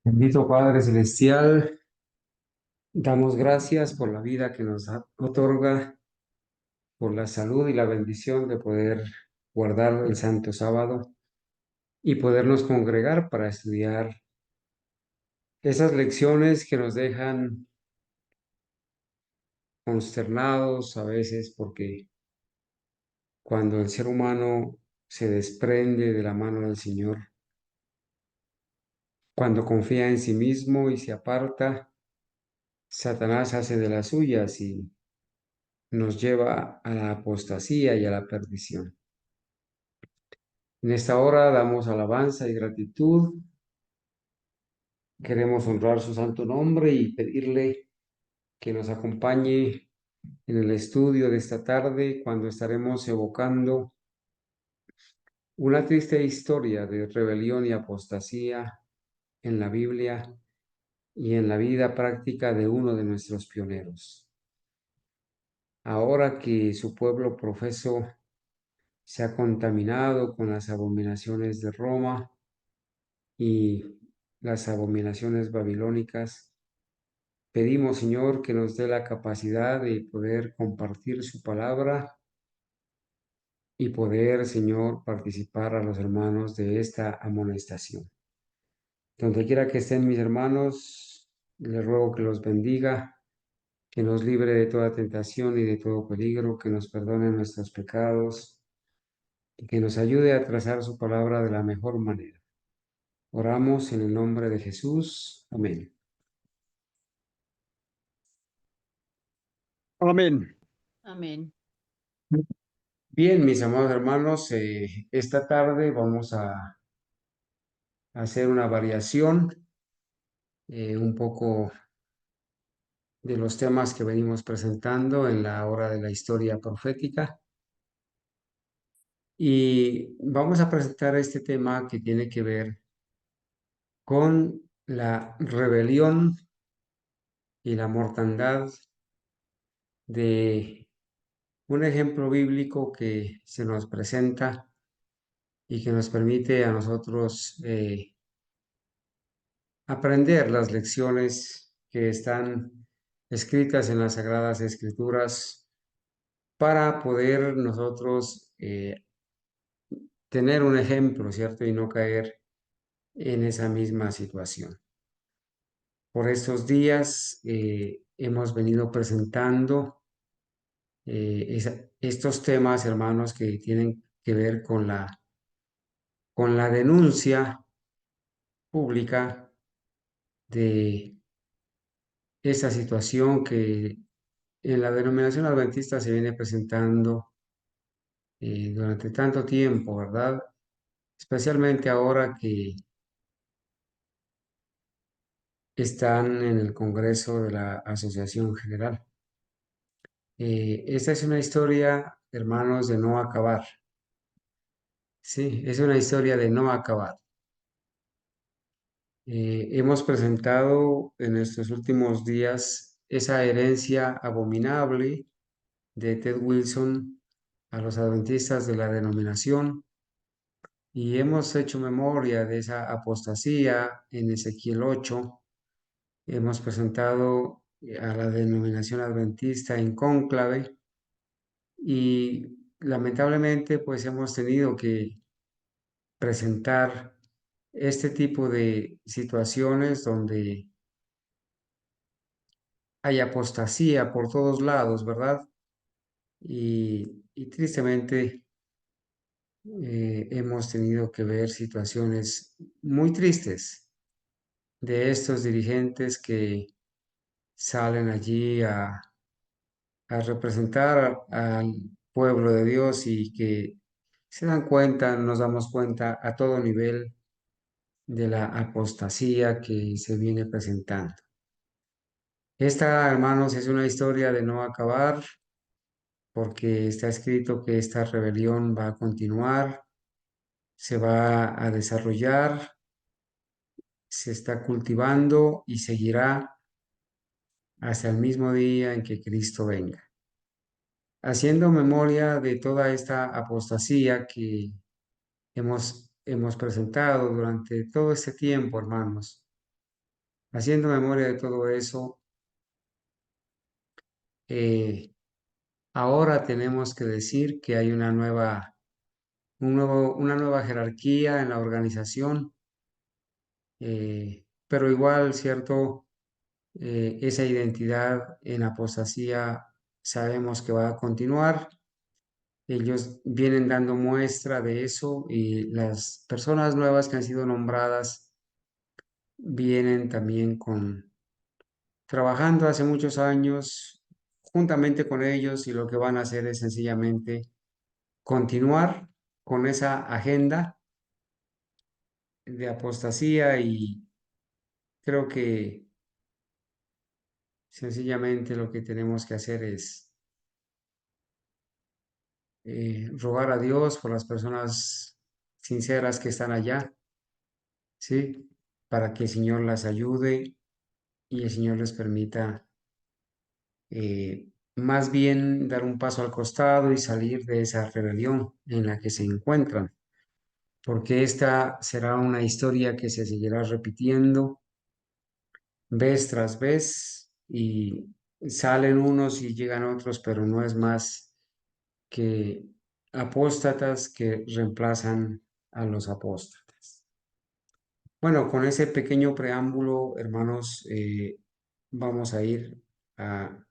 Bendito Padre Celestial, damos gracias por la vida que nos otorga, por la salud y la bendición de poder guardar el Santo Sábado y podernos congregar para estudiar esas lecciones que nos dejan consternados a veces porque cuando el ser humano se desprende de la mano del Señor, cuando confía en sí mismo y se aparta, Satanás hace de las suyas y nos lleva a la apostasía y a la perdición. En esta hora damos alabanza y gratitud. Queremos honrar su santo nombre y pedirle que nos acompañe en el estudio de esta tarde cuando estaremos evocando una triste historia de rebelión y apostasía en la Biblia y en la vida práctica de uno de nuestros pioneros. Ahora que su pueblo profeso se ha contaminado con las abominaciones de Roma y las abominaciones babilónicas, pedimos, Señor, que nos dé la capacidad de poder compartir su palabra y poder, Señor, participar a los hermanos de esta amonestación. Donde quiera que estén mis hermanos, les ruego que los bendiga, que nos libre de toda tentación y de todo peligro, que nos perdone nuestros pecados y que nos ayude a trazar su palabra de la mejor manera. Oramos en el nombre de Jesús. Amén. Amén. Amén. Bien, mis amados hermanos, esta tarde vamos a hacer una variación un poco de los temas que venimos presentando en la hora de la historia profética. Y vamos a presentar este tema que tiene que ver con la rebelión y la mortandad de un ejemplo bíblico que se nos presenta y que nos permite a nosotros aprender las lecciones que están escritas en las Sagradas Escrituras para poder nosotros tener un ejemplo, ¿cierto? Y no caer en esa misma situación. Por estos días hemos venido presentando estos temas, hermanos, que tienen que ver con la denuncia pública de esa situación que en la denominación adventista se viene presentando durante tanto tiempo, ¿verdad? Especialmente ahora que están en el Congreso de la Asociación General. Esta es una historia, hermanos, de no acabar. Sí, es una historia de no acabar. Hemos presentado en estos últimos días esa herencia abominable de Ted Wilson a los adventistas de la denominación y hemos hecho memoria de esa apostasía en Ezequiel 8. Hemos presentado a la denominación adventista en cónclave y lamentablemente pues hemos tenido que presentar este tipo de situaciones donde hay apostasía por todos lados, ¿verdad? Y tristemente hemos tenido que ver situaciones muy tristes de estos dirigentes que salen allí a representar al pueblo de Dios y que se dan cuenta, nos damos cuenta a todo nivel de la apostasía que se viene presentando. Esta, hermanos, es una historia de no acabar porque está escrito que esta rebelión va a continuar, se va a desarrollar, se está cultivando y seguirá hasta el mismo día en que Cristo venga. Haciendo memoria de toda esta apostasía que hemos presentado durante todo este tiempo, hermanos, Haciendo memoria de todo eso, eh, ahora tenemos que decir que hay una nueva jerarquía en la organización, pero igual, ¿cierto? Esa identidad en apostasía sabemos que va a continuar. Ellos vienen dando muestra de eso y las personas nuevas que han sido nombradas vienen también trabajando hace muchos años juntamente con ellos, y lo que van a hacer es sencillamente continuar con esa agenda de apostasía, y creo que sencillamente lo que tenemos que hacer es rogar a Dios por las personas sinceras que están allá, ¿sí? Para que el Señor las ayude y el Señor les permita más bien dar un paso al costado y salir de esa rebelión en la que se encuentran, porque esta será una historia que se seguirá repitiendo vez tras vez, y salen unos y llegan otros, pero no es más que apóstatas que reemplazan a los apóstatas. Bueno, con ese pequeño preámbulo, hermanos, vamos a ir a,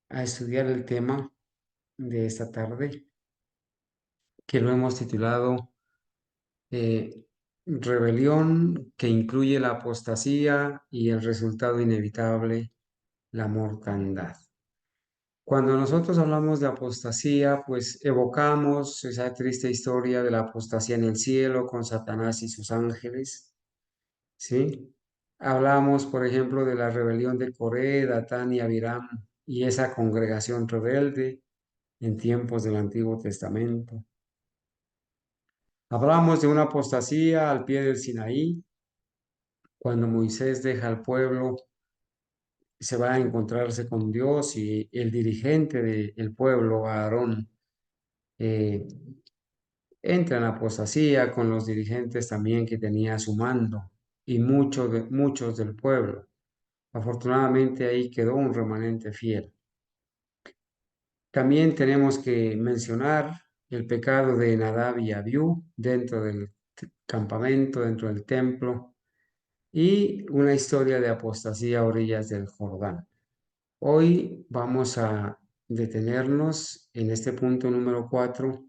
a estudiar el tema de esta tarde, que lo hemos titulado eh, Rebelión, que incluye la apostasía y el resultado inevitable, la mortandad. Cuando nosotros hablamos de apostasía, pues evocamos esa triste historia de la apostasía en el cielo con Satanás y sus ángeles, ¿sí? Hablamos, por ejemplo, de la rebelión de Coré, Datán y Abiram y esa congregación rebelde en tiempos del Antiguo Testamento. Hablamos de una apostasía al pie del Sinaí, cuando Moisés deja al pueblo, se va a encontrarse con Dios, y el dirigente del pueblo, Aarón, eh, entra en apostasía con los dirigentes también que tenía a su mando y muchos del pueblo. Afortunadamente ahí quedó un remanente fiel. También tenemos que mencionar el pecado de Nadab y Abiú dentro del campamento, dentro del templo, y una historia de apostasía a orillas del Jordán. Hoy vamos a detenernos en este punto número 4,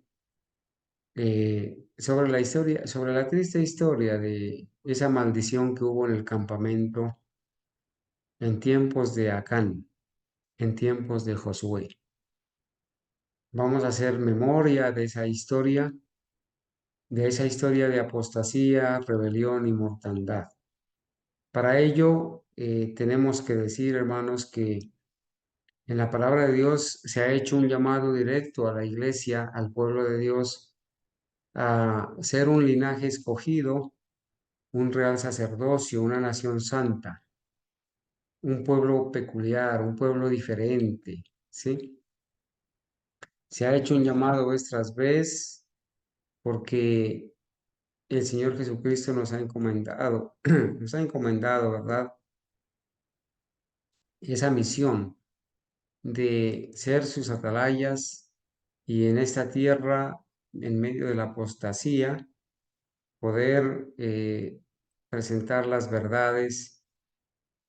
sobre la historia, sobre la triste historia de esa maldición que hubo en el campamento en tiempos de Acán, en tiempos de Josué. Vamos a hacer memoria de esa historia de apostasía, rebelión y mortandad. Para ello, tenemos que decir, hermanos, que en la palabra de Dios se ha hecho un llamado directo a la iglesia, al pueblo de Dios, a ser un linaje escogido, un real sacerdocio, una nación santa, un pueblo peculiar, un pueblo diferente, ¿sí? Se ha hecho un llamado vez tras vez porque el Señor Jesucristo nos ha encomendado, nos ha encomendado, ¿verdad? Esa misión de ser sus atalayas y en esta tierra, en medio de la apostasía, poder presentar las verdades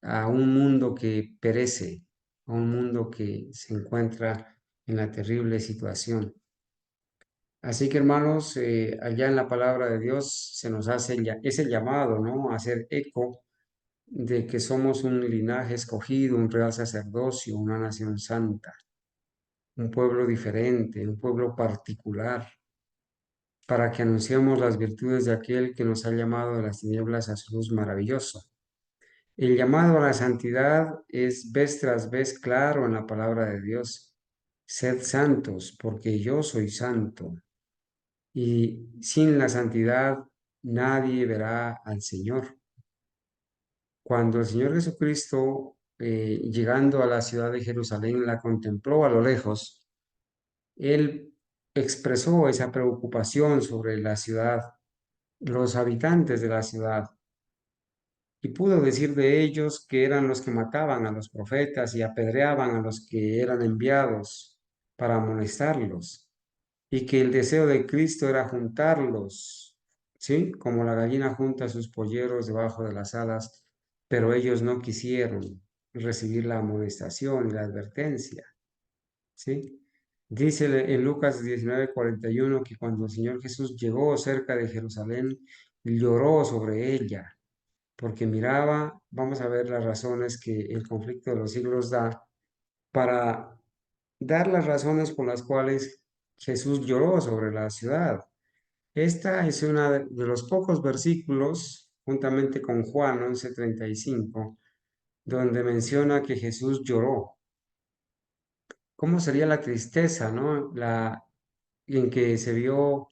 a un mundo que perece, a un mundo que se encuentra en la terrible situación. Así que, hermanos, allá en la palabra de Dios se nos hace ese llamado, ¿no? A hacer eco de que somos un linaje escogido, un real sacerdocio, una nación santa, un pueblo diferente, un pueblo particular, para que anunciemos las virtudes de aquel que nos ha llamado de las tinieblas a su luz maravillosa. El llamado a la santidad es vez tras vez claro en la palabra de Dios. Sed santos, porque yo soy santo. Y sin la santidad nadie verá al Señor. Cuando el Señor Jesucristo, llegando a la ciudad de Jerusalén, la contempló a lo lejos, Él expresó esa preocupación sobre la ciudad, los habitantes de la ciudad, y pudo decir de ellos que eran los que mataban a los profetas y apedreaban a los que eran enviados para amonestarlos, y que el deseo de Cristo era juntarlos, ¿sí? Como la gallina junta sus polleros debajo de las alas, pero ellos no quisieron recibir la amonestación y la advertencia, ¿sí? Dice en Lucas 19:41 que cuando el Señor Jesús llegó cerca de Jerusalén, lloró sobre ella, porque miraba, vamos a ver las razones que el conflicto de los siglos da para dar las razones por las cuales Jesús lloró sobre la ciudad. Esta es una de los pocos versículos, juntamente con Juan 11:35, donde menciona que Jesús lloró. ¿Cómo sería la tristeza, no? En que se vio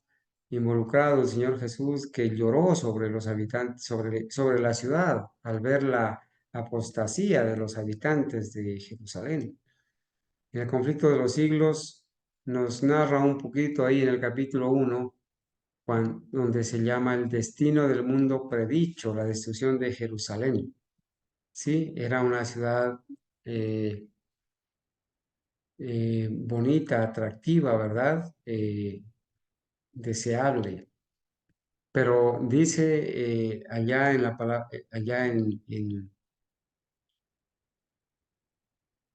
involucrado el Señor Jesús, que lloró sobre los habitantes, sobre la ciudad, al ver la apostasía de los habitantes de Jerusalén. El conflicto de los siglos nos narra un poquito ahí en el capítulo 1, donde se llama el destino del mundo predicho, la destrucción de Jerusalén. Sí, era una ciudad eh, bonita, atractiva, ¿verdad? Deseable. Pero dice allá en la palabra, allá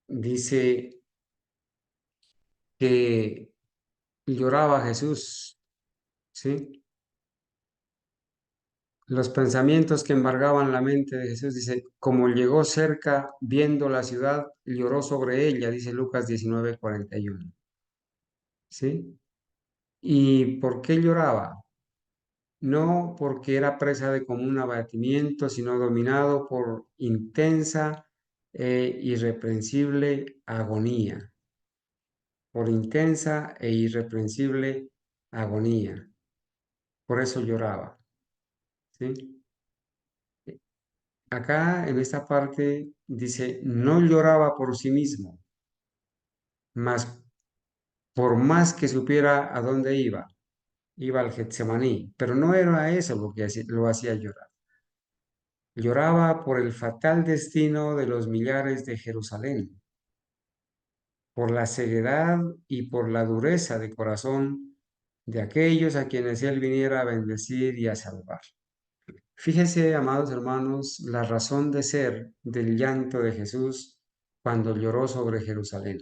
dice que lloraba Jesús, ¿sí? Los pensamientos que embargaban la mente de Jesús, dice, como llegó cerca viendo la ciudad, lloró sobre ella, dice Lucas 19:41, ¿sí? ¿Y por qué lloraba? No porque era presa de común abatimiento, sino dominado por intensa e irreprensible agonía, por intensa e irreprensible agonía. Por eso lloraba, ¿sí? Acá en esta parte dice, no lloraba por sí mismo, mas por más que supiera a dónde iba al Getsemaní, pero no era eso lo que lo hacía llorar. Lloraba por el fatal destino de los millares de Jerusalén, por la ceguedad y por la dureza de corazón de aquellos a quienes él viniera a bendecir y a salvar. Fíjense, amados hermanos, la razón de ser del llanto de Jesús cuando lloró sobre Jerusalén.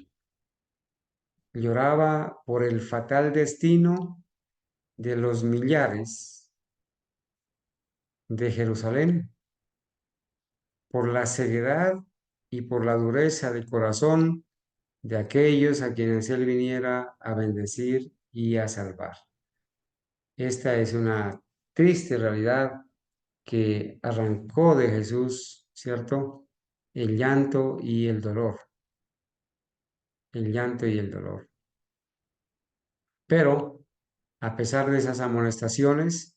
Lloraba por el fatal destino de los millares de Jerusalén, por la ceguedad y por la dureza de corazón de aquellos a quienes él viniera a bendecir y a salvar. Esta es una triste realidad que arrancó de Jesús, ¿cierto? El llanto y el dolor, el llanto y el dolor. Pero, a pesar de esas amonestaciones,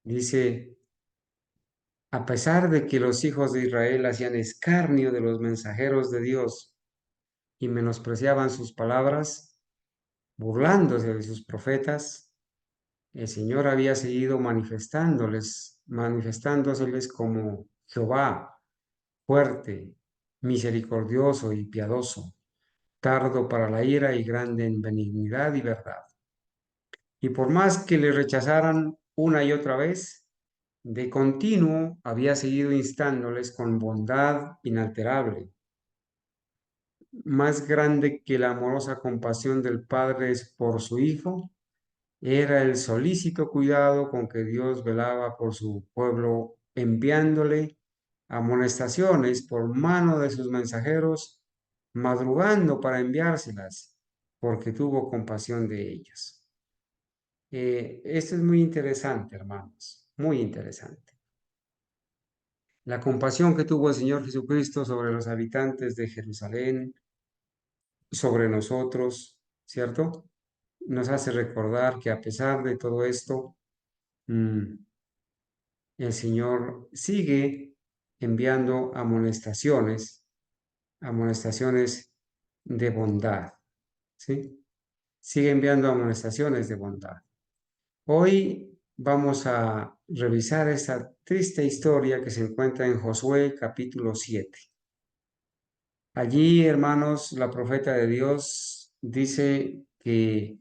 dice, a pesar de que los hijos de Israel hacían escarnio de los mensajeros de Dios y menospreciaban sus palabras, burlándose de sus profetas, el Señor había seguido manifestándoseles como Jehová, fuerte, misericordioso y piadoso, tardo para la ira y grande en benignidad y verdad. Y por más que le rechazaran una y otra vez, de continuo había seguido instándoles con bondad inalterable, más grande que la amorosa compasión del Padre es por su Hijo. Era el solícito cuidado con que Dios velaba por su pueblo, enviándole amonestaciones por mano de sus mensajeros, madrugando para enviárselas, porque tuvo compasión de ellos. Esto es muy interesante, hermanos, muy interesante. La compasión que tuvo el Señor Jesucristo sobre los habitantes de Jerusalén, sobre nosotros, ¿cierto? Nos hace recordar que a pesar de todo esto, mm, el Señor sigue enviando amonestaciones de bondad, ¿sí? Sigue enviando amonestaciones de bondad. Hoy vamos a revisar esta triste historia que se encuentra en Josué capítulo 7. Allí, hermanos, la profeta de Dios dice que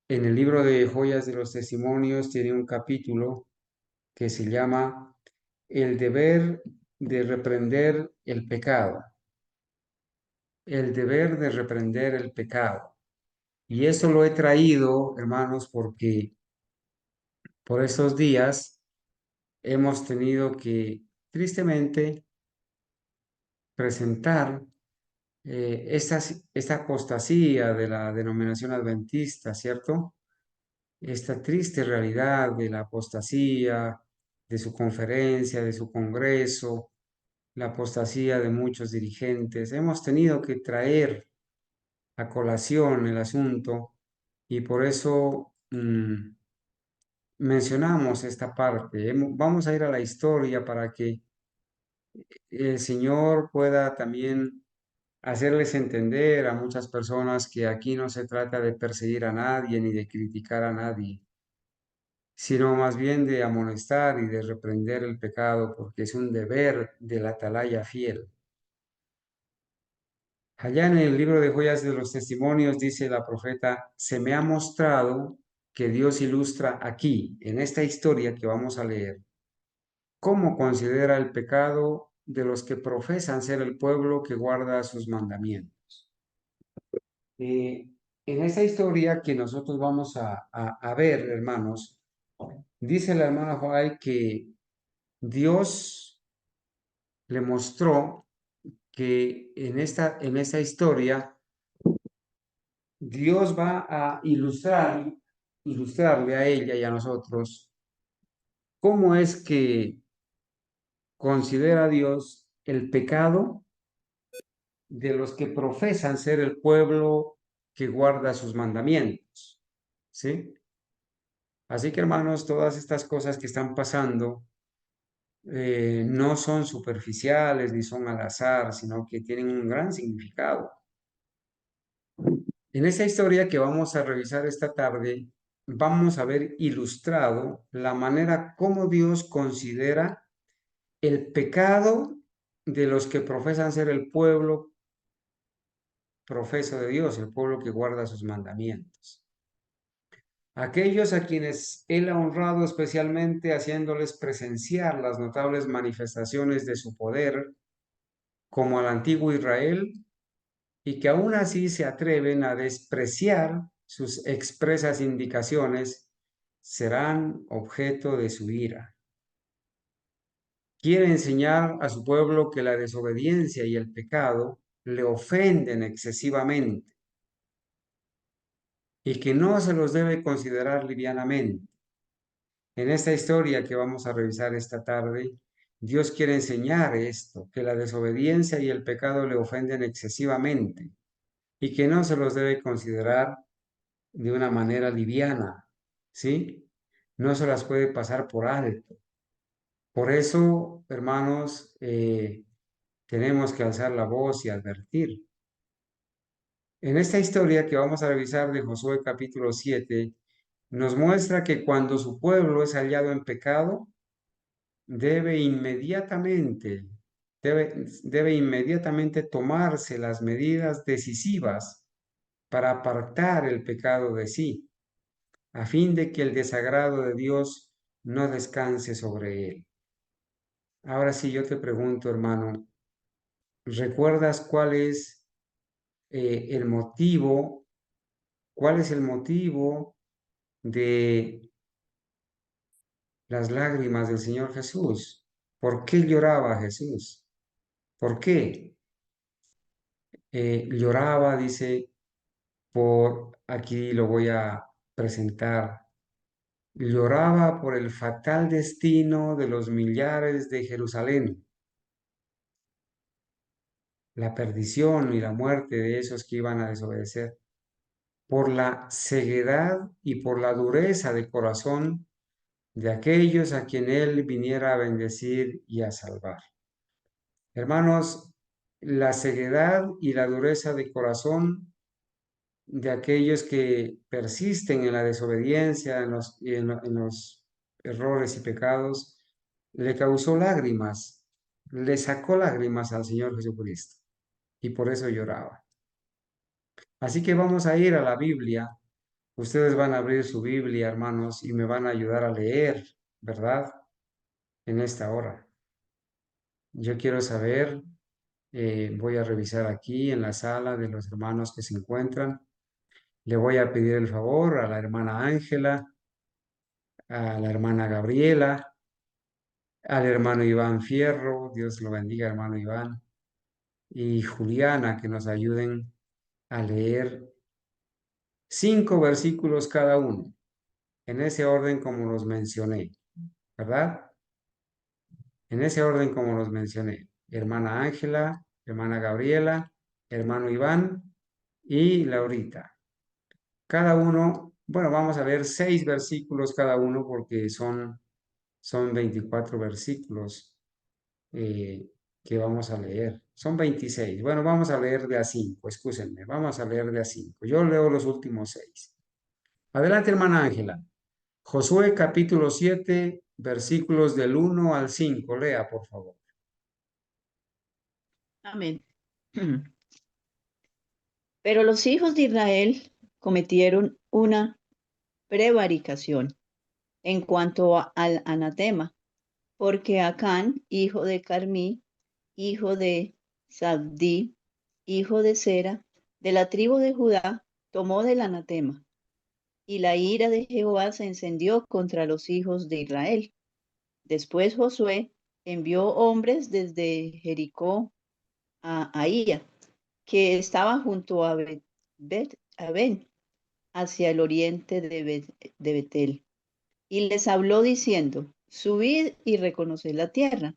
en el libro de Joyas de los Testimonios tiene un capítulo que se llama El deber de reprender el pecado. El deber de reprender el pecado. Y eso lo he traído, hermanos, porque por estos días hemos tenido que, tristemente, presentar esta apostasía de la denominación adventista, ¿cierto? Esta triste realidad de la apostasía, de su conferencia, de su congreso, la apostasía de muchos dirigentes. Hemos tenido que traer a colación el asunto y por eso mencionamos esta parte. Vamos a ir a la historia para que el Señor pueda también hacerles entender a muchas personas que aquí no se trata de perseguir a nadie ni de criticar a nadie, sino más bien de amonestar y de reprender el pecado, porque es un deber de la atalaya fiel. Allá en el libro de Joyas de los Testimonios dice la profeta, se me ha mostrado que Dios ilustra aquí, en esta historia que vamos a leer, cómo considera el pecado de los que profesan ser el pueblo que guarda sus mandamientos. En esta historia que nosotros vamos a ver, hermanos, dice la hermana Joy que Dios le mostró que en esta historia Dios va a ilustrarle a ella y a nosotros cómo es que considera Dios el pecado de los que profesan ser el pueblo que guarda sus mandamientos, ¿sí? Así que, hermanos, todas estas cosas que están pasando no son superficiales ni son al azar, sino que tienen un gran significado. En esta historia que vamos a revisar esta tarde, vamos a ver ilustrado la manera como Dios considera el pecado de los que profesan ser el pueblo profeso de Dios, el pueblo que guarda sus mandamientos. Aquellos a quienes Él ha honrado especialmente haciéndoles presenciar las notables manifestaciones de su poder, como al antiguo Israel, y que aún así se atreven a despreciar sus expresas indicaciones, serán objeto de su ira. Quiere enseñar a su pueblo que la desobediencia y el pecado le ofenden excesivamente y que no se los debe considerar livianamente. En esta historia que vamos a revisar esta tarde, Dios quiere enseñar esto, que la desobediencia y el pecado le ofenden excesivamente y que no se los debe considerar de una manera liviana, ¿sí? No se las puede pasar por alto. Por eso, hermanos, tenemos que alzar la voz y advertir. En esta historia que vamos a revisar de Josué capítulo 7, nos muestra que cuando su pueblo es hallado en pecado, debe inmediatamente, debe inmediatamente tomarse las medidas decisivas para apartar el pecado de sí, a fin de que el desagrado de Dios no descanse sobre él. Ahora sí, yo te pregunto, hermano, ¿recuerdas el motivo, cuál es el motivo de las lágrimas del Señor Jesús? ¿Por qué lloraba Jesús? ¿Por qué? Lloraba, dice, aquí lo voy a presentar, lloraba por el fatal destino de los millares de Jerusalén, la perdición y la muerte de esos que iban a desobedecer, por la ceguedad y por la dureza de corazón de aquellos a quien Él viniera a bendecir y a salvar. Hermanos, la ceguedad y la dureza de corazón de aquellos que persisten en la desobediencia, en los errores y pecados, le causó lágrimas, le sacó lágrimas al Señor Jesucristo y por eso lloraba. Así que vamos a ir a la Biblia. Ustedes van a abrir su Biblia, hermanos, y me van a ayudar a leer, ¿verdad? En esta hora. Yo quiero saber, voy a revisar aquí en la sala de los hermanos que se encuentran. Le voy a pedir el favor a la hermana Ángela, a la hermana Gabriela, al hermano Iván Fierro, Dios lo bendiga, hermano Iván, y Juliana, que nos ayuden a leer 5 versículos cada uno, en ese orden como los mencioné, ¿verdad? En ese orden como los mencioné. Hermana Ángela, hermana Gabriela, hermano Iván y Laurita. Cada uno, bueno, vamos a leer 6 versículos cada uno porque son 24 versículos que vamos a leer. Son 26. Bueno, vamos a leer de a 5, excúsenme, vamos a leer de a 5. Yo leo los últimos 6. Adelante, hermana Ángela. Josué capítulo 7, versículos del 1 al 5. Lea, por favor. Amén. Pero los hijos de Israel cometieron una prevaricación en cuanto al anatema, porque Acán, hijo de Carmí, hijo de Zabdí, hijo de Sera, de la tribu de Judá, tomó del anatema, y la ira de Jehová se encendió contra los hijos de Israel. Después Josué envió hombres desde Jericó a Ahía, que estaba junto a Ben, hacia el oriente de Betel, y les habló diciendo: subid y reconoced la tierra.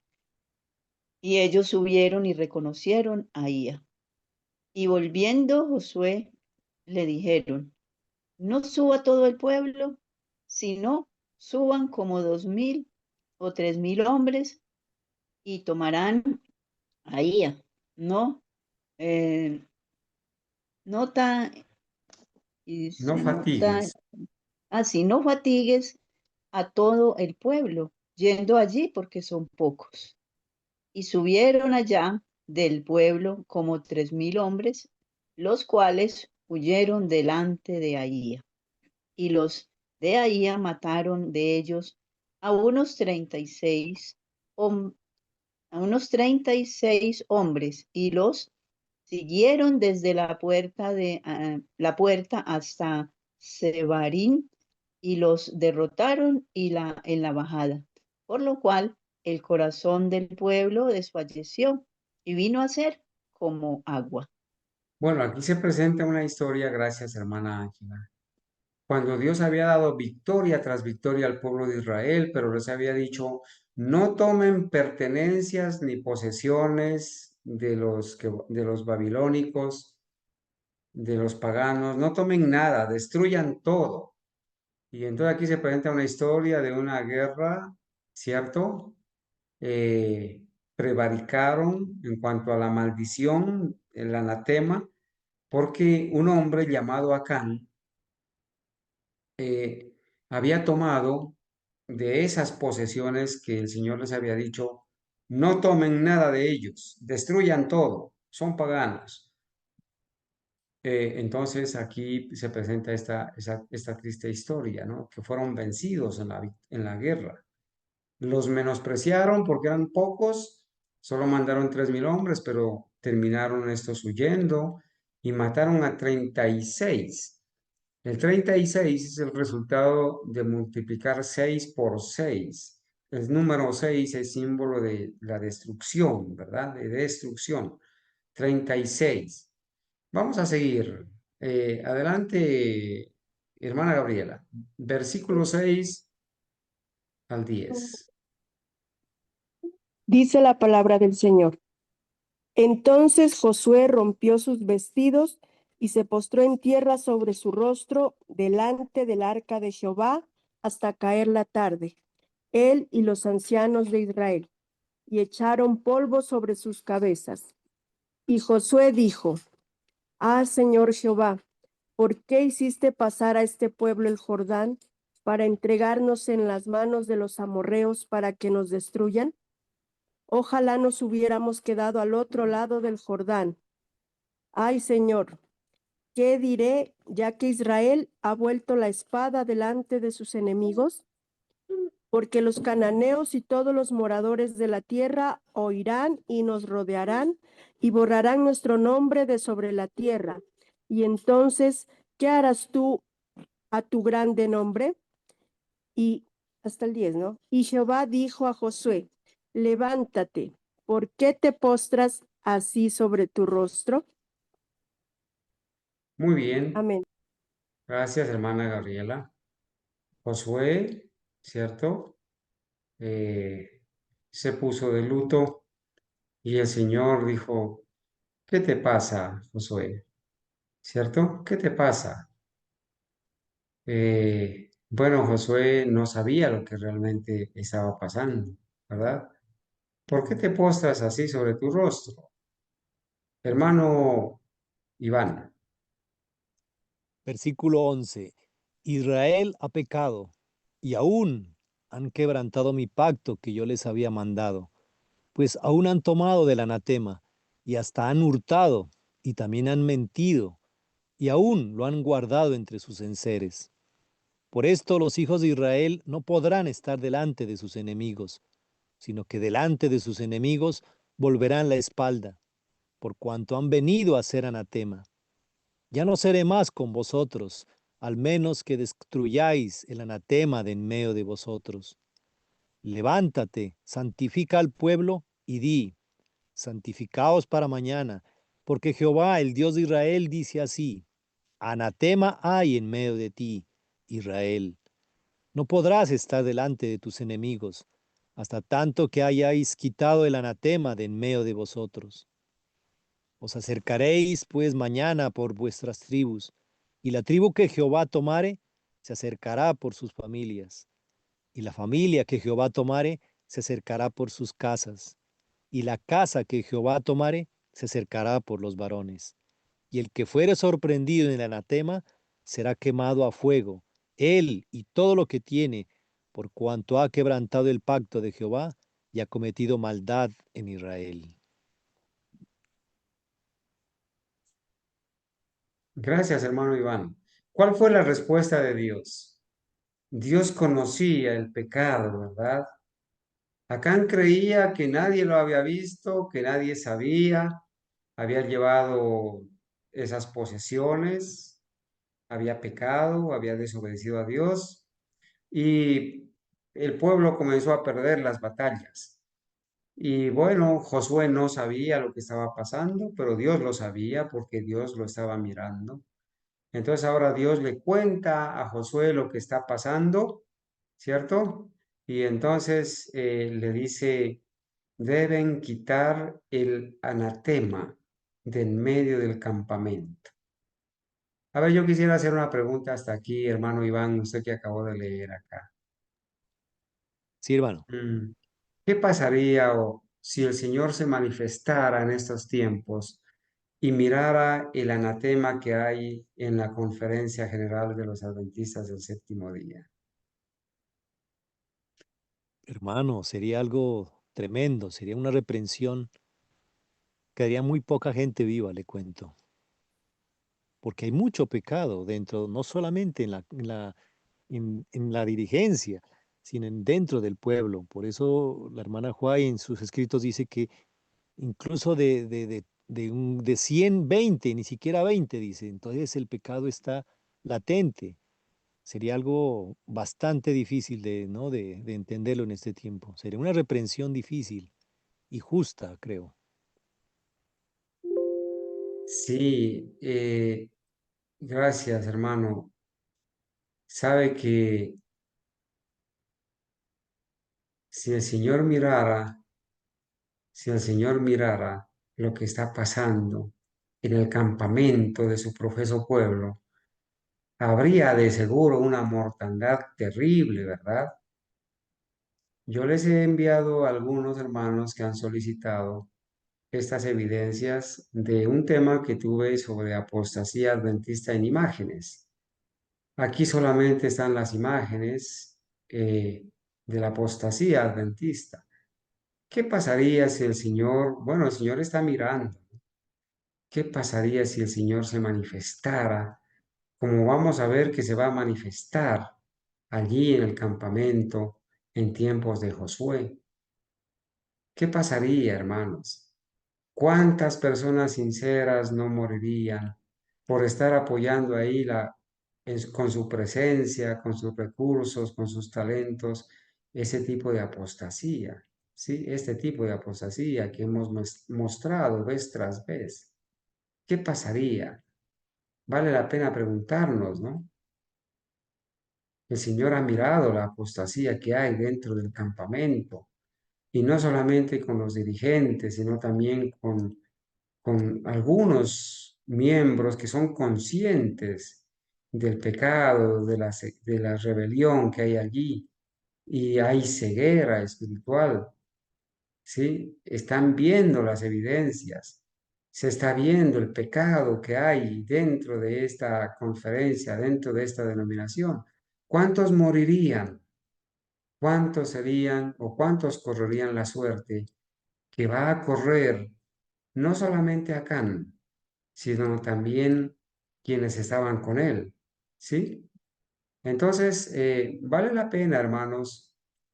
Y ellos subieron y reconocieron a Ahía. Y volviendo Josué, le dijeron: no suba todo el pueblo, sino suban como 2000 o 3000 hombres y tomarán a Ahía. No, no tan, y No dice, no tan, fatigues. así no fatigues a todo el pueblo yendo allí, porque son pocos. Y subieron allá del pueblo como 3000 hombres, los cuales huyeron delante de Ahía. Y los de Ahía mataron de ellos a unos 36, a unos 36 hombres, y los siguieron desde la puerta hasta Sebarín, y los derrotaron en la bajada, por lo cual el corazón del pueblo desfalleció y vino a ser como agua. Bueno, aquí se presenta una historia, gracias, hermana Ángela. Cuando Dios había dado victoria tras victoria al pueblo de Israel, pero les había dicho, no tomen pertenencias ni posesiones de los babilónicos, de los paganos, no tomen nada, destruyan todo. Y entonces aquí se presenta una historia de una guerra, ¿cierto? Eh, Prevaricaron en cuanto a la maldición, el anatema, porque un hombre llamado Acán eh, había tomado de esas posesiones que el Señor les había dicho, no tomen nada de ellos, destruyan todo, son paganos. Entonces aquí se presenta esta triste historia, ¿no? Que fueron vencidos en la guerra. Los menospreciaron porque eran pocos, solo mandaron 3000 hombres, pero terminaron estos huyendo y mataron a 36. El 36 es el resultado de multiplicar 6 por 6. El número 6 es símbolo de la destrucción, ¿verdad? De destrucción. 36. Vamos a seguir. Adelante, hermana Gabriela. Versículo 6 al 10. Dice la palabra del Señor. Entonces Josué rompió sus vestidos y se postró en tierra sobre su rostro delante del arca de Jehová hasta caer la tarde, él y los ancianos de Israel, y echaron polvo sobre sus cabezas. Y Josué dijo: Ah, Señor Jehová, ¿por qué hiciste pasar a este pueblo el Jordán para entregarnos en las manos de los amorreos para que nos destruyan? Ojalá nos hubiéramos quedado al otro lado del Jordán. Ay, Señor, ¿qué diré ya que Israel ha vuelto la espada delante de sus enemigos? Porque los cananeos y todos los moradores de la tierra oirán y nos rodearán y borrarán nuestro nombre de sobre la tierra. Y entonces, ¿qué harás tú a tu grande nombre? Y hasta el 10, ¿no? Y Jehová dijo a Josué, levántate, ¿por qué te postras así sobre tu rostro? Muy bien, Amén. gracias, hermana Gabriela. Josué, ¿cierto? Eh, Se puso de luto y el Señor dijo, ¿qué te pasa, Josué? ¿Cierto? ¿Qué te pasa? Bueno, Josué no sabía lo que realmente estaba pasando, ¿verdad? ¿Por qué te postras así sobre tu rostro? Hermano Iván, Versículo 11. Israel ha pecado y aún han quebrantado mi pacto que yo les había mandado, pues aún han tomado del anatema y hasta han hurtado y también han mentido y aún lo han guardado entre sus enseres. Por esto los hijos de Israel no podrán estar delante de sus enemigos, sino que delante de sus enemigos volverán la espalda, por cuanto han venido a ser anatema. Ya no seré más con vosotros, al menos que destruyáis el anatema de en medio de vosotros. Levántate, santifica al pueblo y di, santificaos para mañana, porque Jehová, el Dios de Israel, dice así, anatema hay en medio de ti, Israel. No podrás estar delante de tus enemigos, hasta tanto que hayáis quitado el anatema de en medio de vosotros. Os acercaréis pues mañana por vuestras tribus, y la tribu que Jehová tomare se acercará por sus familias, y la familia que Jehová tomare se acercará por sus casas, y la casa que Jehová tomare se acercará por los varones. Y el que fuere sorprendido en el anatema será quemado a fuego, él y todo lo que tiene, por cuanto ha quebrantado el pacto de Jehová y ha cometido maldad en Israel. gracias, hermano Iván. ¿Cuál fue la respuesta de Dios? Dios conocía el pecado, ¿verdad? Acán creía que nadie lo había visto, que nadie sabía, había llevado esas posesiones, había pecado, había desobedecido a Dios y el pueblo comenzó a perder las batallas. Y bueno, Josué no sabía lo que estaba pasando, pero Dios lo sabía porque Dios lo estaba mirando. Entonces ahora Dios le cuenta a Josué lo que está pasando, ¿cierto? Y entonces le dice, deben quitar el anatema de en medio del campamento. A ver, yo quisiera hacer una pregunta hasta aquí, hermano Iván, usted que acabó de leer acá. Sí, hermano. Mm, ¿Qué pasaría si el Señor se manifestara en estos tiempos y mirara el anatema que hay en la Conferencia General de los Adventistas del Séptimo Día? Hermano, sería algo tremendo, sería una reprensión. Quedaría muy poca gente viva, le cuento, porque hay mucho pecado dentro, no solamente en la dirigencia, sino dentro del pueblo. Por eso la hermana Juárez en sus escritos dice que incluso de 120, ni siquiera 20, dice, entonces el pecado está latente. Sería algo bastante difícil de, ¿no? de entenderlo en este tiempo. Sería una reprensión difícil y justa, creo. Sí, gracias, hermano. Sabe que si el Señor mirara, si el Señor mirara lo que está pasando en el campamento de su profeso pueblo, habría de seguro una mortandad terrible, ¿verdad? Yo les he enviado a algunos hermanos que han solicitado estas evidencias de un tema que tuve sobre apostasía adventista en imágenes. Aquí solamente están las imágenes de la apostasía adventista. ¿Qué pasaría si el Señor, bueno, el Señor está mirando, qué pasaría si el Señor se manifestara, como vamos a ver que se va a manifestar allí en el campamento en tiempos de Josué? ¿Qué pasaría, hermanos? ¿Cuántas personas sinceras no morirían por estar apoyando ahí con su presencia, con sus recursos, con sus talentos, ese tipo de apostasía? ¿Sí? Este tipo de apostasía que hemos mostrado vez tras vez. ¿Qué pasaría? Vale la pena preguntarnos, ¿no? El Señor ha mirado la apostasía que hay dentro del campamento, y no solamente con los dirigentes, sino también con algunos miembros que son conscientes del pecado, de la rebelión que hay allí, y hay ceguera espiritual, ¿sí? Están viendo las evidencias, se está viendo el pecado que hay dentro de esta conferencia, dentro de esta denominación. ¿Cuántos morirían? ¿Cuántos serían o cuántos correrían la suerte que va a correr no solamente Acán, sino también quienes estaban con él? ¿Sí? Entonces, vale la pena, hermanos,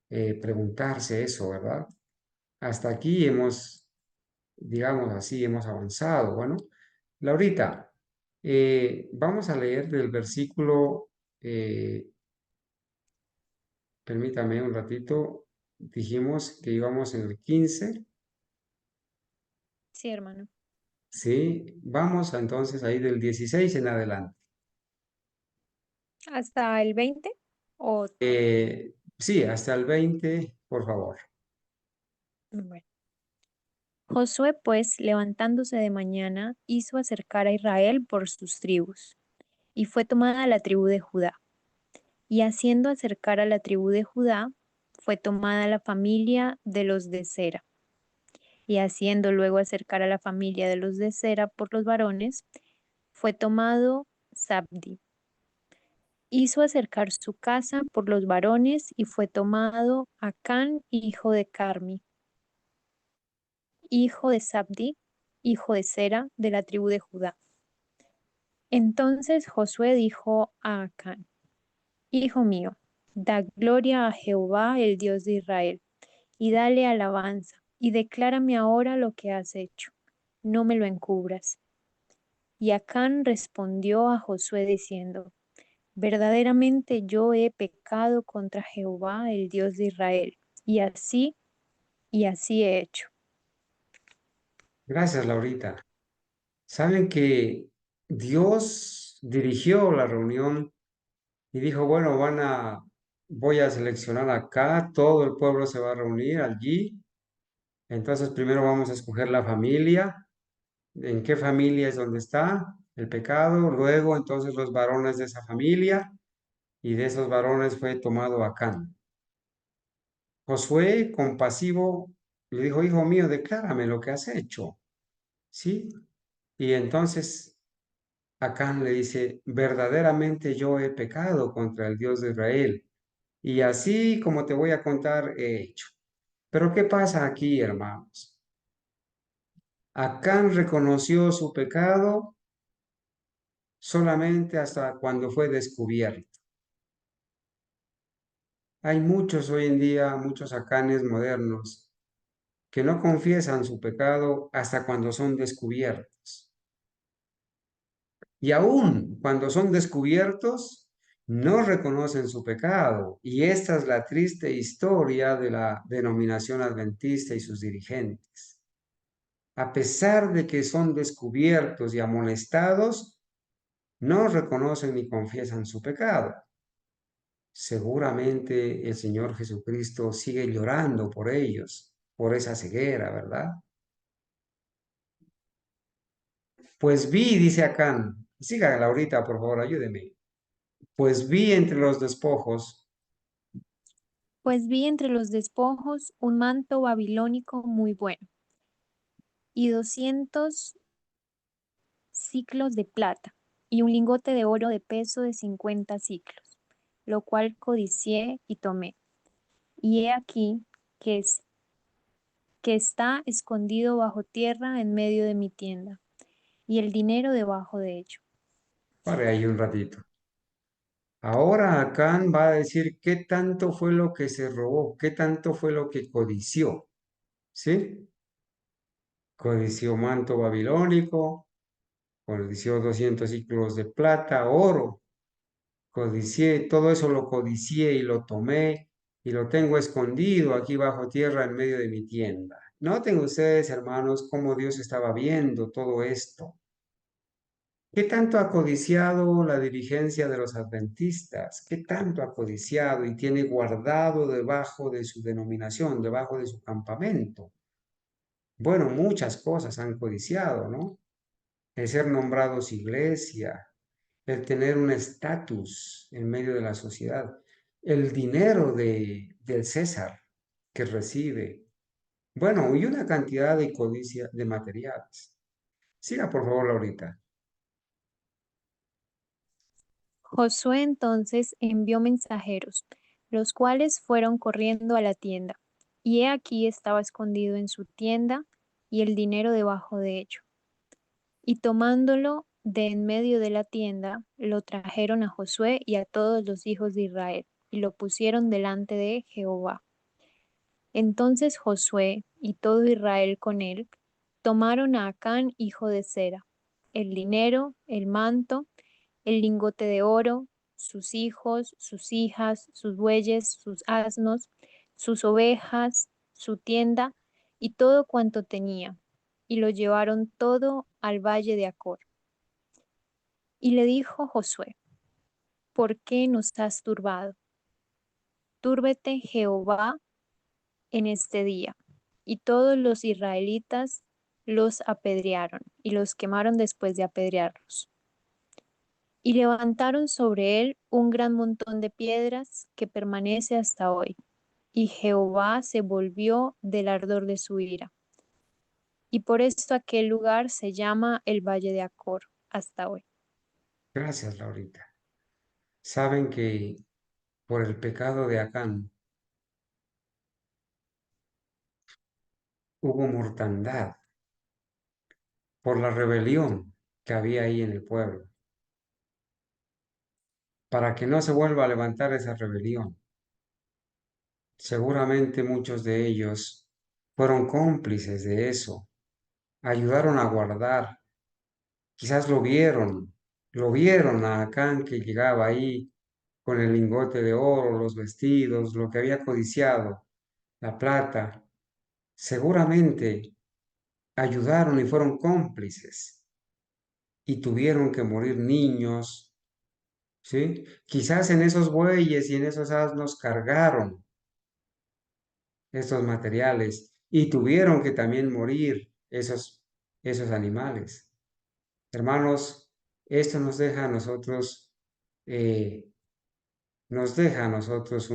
preguntarse eso, ¿verdad? Hasta aquí hemos, digamos así, hemos avanzado. Bueno, Laurita, vamos a leer del versículo, permítame un ratito, dijimos que íbamos en el 15. Sí, hermano. Sí, vamos entonces ahí del 16 en adelante. ¿Hasta el 20? O, Sí, hasta el 20, por favor. bueno. Josué, pues, levantándose de mañana, hizo acercar a Israel por sus tribus, y fue tomada la tribu de Judá. Y haciendo acercar a la tribu de Judá, fue tomada la familia de los de Sera. Y haciendo luego acercar a la familia de los de Sera por los varones, fue tomado Zabdi. Hizo acercar su casa por los varones y fue tomado Acán, hijo de Carmi, hijo de Zabdi, hijo de Sera, de la tribu de Judá. Entonces Josué dijo a Acán: Hijo mío, da gloria a Jehová, el Dios de Israel, y dale alabanza, y declárame ahora lo que has hecho. No me lo encubras. Y Acán respondió a Josué diciendo: Verdaderamente yo he pecado contra Jehová, el Dios de Israel, y así he hecho. Gracias, Laurita. Saben que Dios dirigió la reunión y dijo, bueno, voy a seleccionar acá, todo el pueblo se va a reunir allí. Entonces, primero vamos a escoger la familia, en qué familia es donde está el pecado, luego entonces los varones de esa familia, y de esos varones fue tomado Acán. Josué, compasivo, le dijo, hijo mío, declárame lo que has hecho, ¿sí? Y entonces Acán le dice, verdaderamente yo he pecado contra el Dios de Israel, y así como te voy a contar, he hecho. Pero ¿qué pasa aquí, hermanos? Acán reconoció su pecado solamente hasta cuando fue descubierto. Hay muchos hoy en día, muchos Acanes modernos, que no confiesan su pecado hasta cuando son descubiertos. Y aún cuando son descubiertos, no reconocen su pecado. Y esta es la triste historia de la denominación adventista y sus dirigentes. A pesar de que son descubiertos y amonestados, no reconocen ni confiesan su pecado. Seguramente el Señor Jesucristo sigue llorando por ellos, por esa ceguera, ¿verdad? Pues vi, dice Acán, siga Laurita, por favor, ayúdeme. Pues vi entre los despojos, Pues vi entre los despojos un manto babilónico muy bueno, y 200 siclos de plata, y un lingote de oro de peso de 50 siclos, lo cual codicié y tomé. Y he aquí que, que está escondido bajo tierra en medio de mi tienda, y el dinero debajo de ello. Pare ahí un ratito. Ahora Acán va a decir qué tanto fue lo que se robó, qué tanto fue lo que codició, ¿sí? Codició manto babilónico, codició 200 ciclos de plata, oro, codicié, todo eso lo codicié y lo tomé y lo tengo escondido aquí bajo tierra en medio de mi tienda. Noten ustedes, hermanos, cómo Dios estaba viendo todo esto. ¿Qué tanto ha codiciado la dirigencia de los adventistas? ¿Qué tanto ha codiciado y tiene guardado debajo de su denominación, debajo de su campamento? Bueno, muchas cosas han codiciado, ¿no? El ser nombrados iglesia, el tener un estatus en medio de la sociedad, el dinero del César que recibe, bueno, y una cantidad de codicia de materiales. Siga, por favor, Laurita. Josué entonces envió mensajeros, los cuales fueron corriendo a la tienda, y he aquí estaba escondido en su tienda y el dinero debajo de ello. Y tomándolo de en medio de la tienda, lo trajeron a Josué y a todos los hijos de Israel, y lo pusieron delante de Jehová. Entonces Josué y todo Israel con él tomaron a Acán, hijo de Zera, el dinero, el manto, el lingote de oro, sus hijos, sus hijas, sus bueyes, sus asnos, sus ovejas, su tienda y todo cuanto tenía, y lo llevaron todo al valle de Acor. Y le dijo Josué: ¿Por qué nos has turbado? Túrbete Jehová en este día. Y todos los israelitas los apedrearon y los quemaron después de apedrearlos. Y levantaron sobre él un gran montón de piedras que permanece hasta hoy. Y Jehová se volvió del ardor de su ira. Y por esto aquel lugar se llama el Valle de Acor hasta hoy. Gracias, Laurita. Saben que por el pecado de Acán hubo mortandad, por la rebelión que había ahí en el pueblo, para que no se vuelva a levantar esa rebelión. Seguramente muchos de ellos fueron cómplices de eso, ayudaron a guardar, quizás lo vieron a Acán que llegaba ahí con el lingote de oro, los vestidos, lo que había codiciado, la plata. Seguramente ayudaron y fueron cómplices y tuvieron que morir niños, ¿sí? Quizás en esos bueyes y en esos asnos cargaron estos materiales y tuvieron que también morir esos animales. Hermanos, esto eh, nos deja a nosotros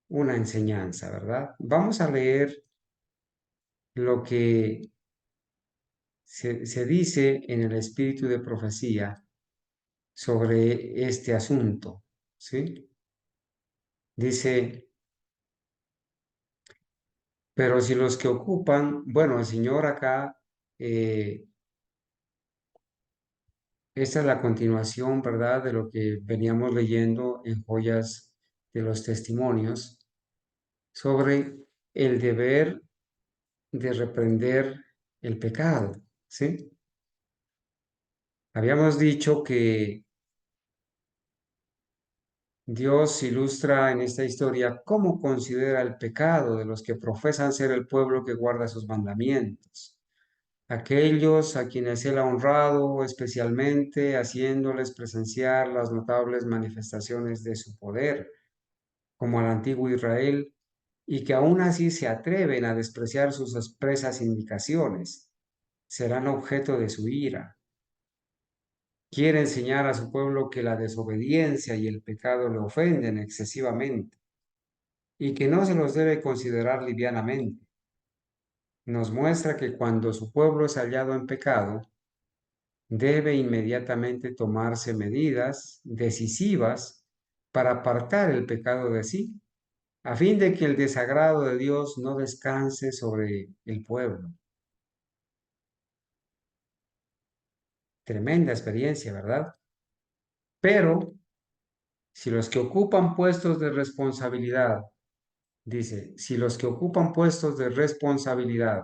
una enseñanza, ¿verdad? Vamos a leer lo que se dice en el espíritu de profecía sobre este asunto, ¿sí? Dice, pero si los que ocupan, bueno, el Señor acá, esta es la continuación, ¿verdad?, de lo que veníamos leyendo en Joyas de los Testimonios sobre el deber de reprender el pecado, ¿sí? Habíamos dicho que Dios ilustra en esta historia cómo considera el pecado de los que profesan ser el pueblo que guarda sus mandamientos, aquellos a quienes Él ha honrado especialmente, haciéndoles presenciar las notables manifestaciones de su poder, como al antiguo Israel, y que aún así se atreven a despreciar sus expresas indicaciones, serán objeto de su ira. Quiere enseñar a su pueblo que la desobediencia y el pecado le ofenden excesivamente y que no se los debe considerar livianamente. Nos muestra que cuando su pueblo es hallado en pecado, debe inmediatamente tomarse medidas decisivas para apartar el pecado de sí, a fin de que el desagrado de Dios no descanse sobre el pueblo. Tremenda experiencia, ¿verdad? Pero si los que ocupan puestos de responsabilidad, dice, si los que ocupan puestos de responsabilidad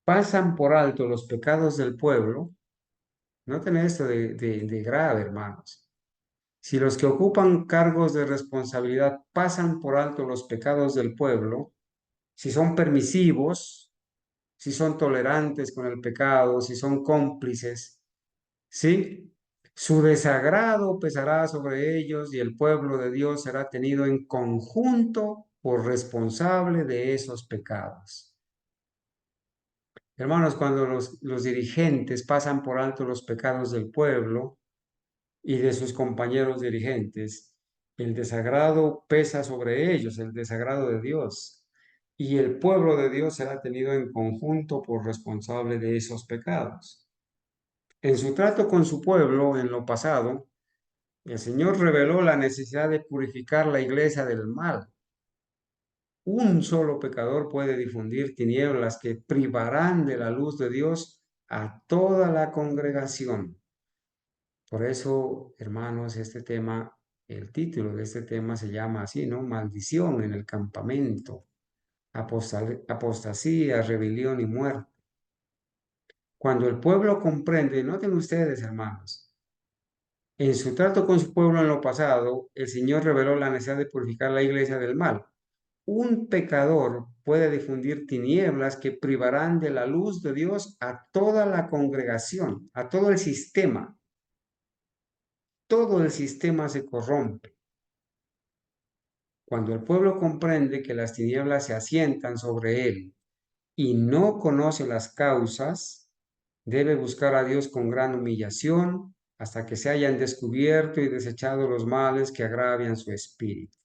pasan por alto los pecados del pueblo, noten esto de grave, hermanos. Si los que ocupan cargos de responsabilidad pasan por alto los pecados del pueblo, si son permisivos, si son tolerantes con el pecado, si son cómplices, ¿sí? Su desagrado pesará sobre ellos y el pueblo de Dios será tenido en conjunto por responsable de esos pecados. Hermanos, cuando los dirigentes pasan por alto los pecados del pueblo y de sus compañeros dirigentes, el desagrado pesa sobre ellos, el desagrado de Dios, y el pueblo de Dios será tenido en conjunto por responsable de esos pecados. En su trato con su pueblo en lo pasado, el Señor reveló la necesidad de purificar la iglesia del mal. Un solo pecador puede difundir tinieblas que privarán de la luz de Dios a toda la congregación. Por eso, hermanos, este tema, el título de este tema se llama así, ¿no? Maldición en el campamento, apostasía, rebelión y muerte. Cuando el pueblo comprende, noten ustedes, hermanos, en su trato con su pueblo en lo pasado, el Señor reveló la necesidad de purificar la iglesia del mal. Un pecador puede difundir tinieblas que privarán de la luz de Dios a toda la congregación, a todo el sistema. Todo el sistema se corrompe. Cuando el pueblo comprende que las tinieblas se asientan sobre él y no conoce las causas, debe buscar a Dios con gran humillación hasta que se hayan descubierto y desechado los males que agravian su espíritu.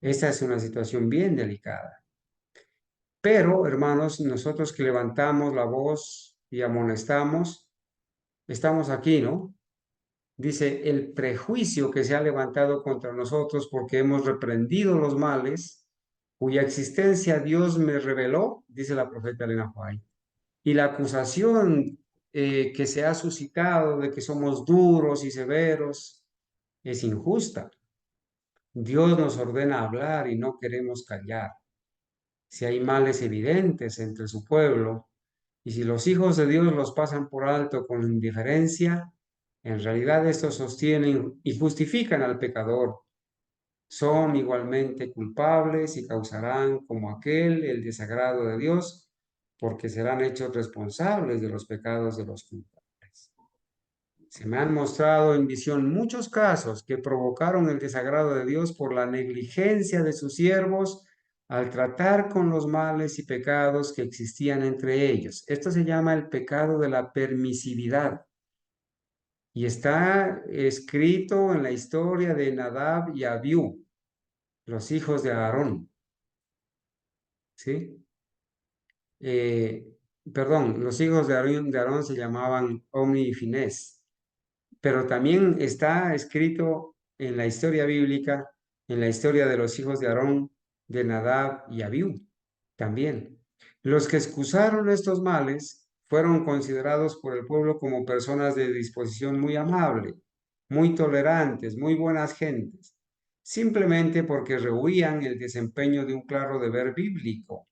Esta es una situación bien delicada. Pero, hermanos, nosotros que levantamos la voz y amonestamos, estamos aquí, ¿no? Dice, el prejuicio que se ha levantado contra nosotros porque hemos reprendido los males, cuya existencia Dios me reveló, dice la profeta Elena White, y la acusación que se ha suscitado de que somos duros y severos es injusta. Dios nos ordena hablar y no queremos callar. Si hay males evidentes entre su pueblo, y si los hijos de Dios los pasan por alto con indiferencia, en realidad estos sostienen y justifican al pecador. Son igualmente culpables y causarán como aquel el desagrado de Dios, porque serán hechos responsables de los pecados de los culpables. Se me han mostrado en visión muchos casos que provocaron el desagrado de Dios por la negligencia de sus siervos al tratar con los males y pecados que existían entre ellos. Esto se llama el pecado de la permisividad y está escrito en la historia de Nadab y Abiú, los hijos de Aarón. ¿Sí? Perdón, los hijos de Aarón se llamaban Omni y Finés, pero también está escrito en la historia bíblica, en la historia de los hijos de Aarón, de Nadab y Abiú, también. Los que excusaron estos males fueron considerados por el pueblo como personas de disposición muy amable, muy tolerantes, muy buenas gentes, simplemente porque rehuían el desempeño de un claro deber bíblico.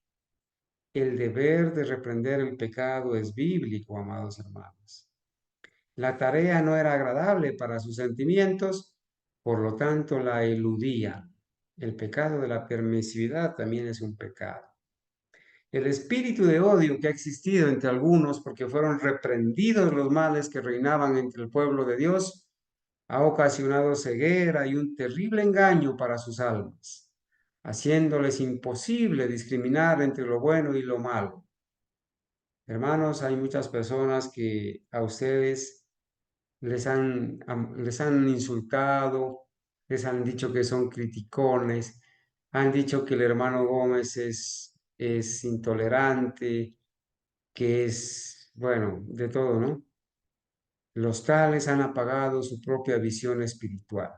El deber de reprender el pecado es bíblico, amados hermanos. La tarea no era agradable para sus sentimientos, por lo tanto la eludían. El pecado de la permisividad también es un pecado. El espíritu de odio que ha existido entre algunos porque fueron reprendidos los males que reinaban entre el pueblo de Dios ha ocasionado ceguera y un terrible engaño para sus almas, haciéndoles imposible discriminar entre lo bueno y lo malo. Hermanos, hay muchas personas que a ustedes les han insultado, les han dicho que son criticones, han dicho que el hermano Gómez es intolerante, que es, bueno, de todo, ¿no? Los tales han apagado su propia visión espiritual.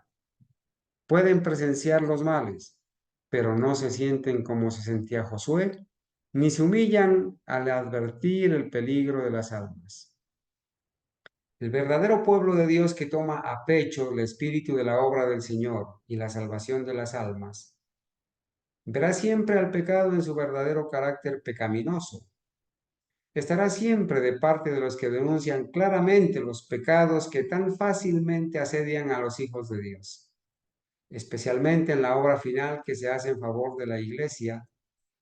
Pueden presenciar los males, pero no se sienten como se sentía Josué, ni se humillan al advertir el peligro de las almas. El verdadero pueblo de Dios que toma a pecho el espíritu de la obra del Señor y la salvación de las almas, verá siempre al pecado en su verdadero carácter pecaminoso. Estará siempre de parte de los que denuncian claramente los pecados que tan fácilmente asedian a los hijos de Dios, especialmente en la obra final que se hace en favor de la Iglesia,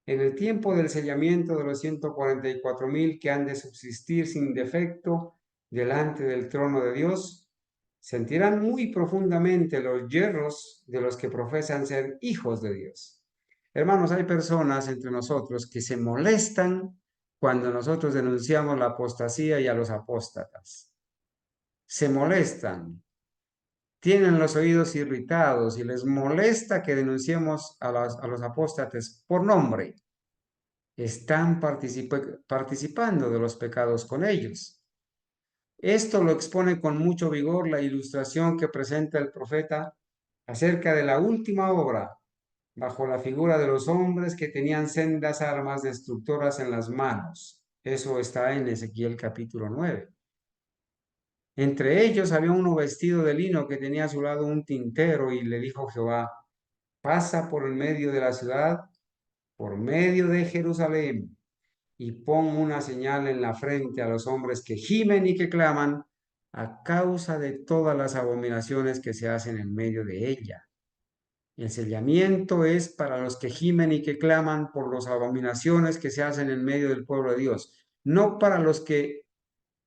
en el tiempo del sellamiento de los 144,000 que han de subsistir sin defecto delante del trono de Dios, sentirán muy profundamente los yerros de los que profesan ser hijos de Dios. Hermanos, hay personas entre nosotros que se molestan cuando nosotros denunciamos la apostasía y a los apóstatas. Se molestan, tienen los oídos irritados y les molesta que denunciemos a los apóstatas por nombre. Están participando de los pecados con ellos. Esto lo expone con mucho vigor la ilustración que presenta el profeta acerca de la última obra, bajo la figura de los hombres que tenían sendas armas destructoras en las manos. Eso está en Ezequiel capítulo 9. Entre ellos había uno vestido de lino que tenía a su lado un tintero y le dijo Jehová, pasa por el medio de la ciudad, por medio de Jerusalén, y pon una señal en la frente a los hombres que gimen y que claman a causa de todas las abominaciones que se hacen en medio de ella. El sellamiento es para los que gimen y que claman por las abominaciones que se hacen en medio del pueblo de Dios, no para los que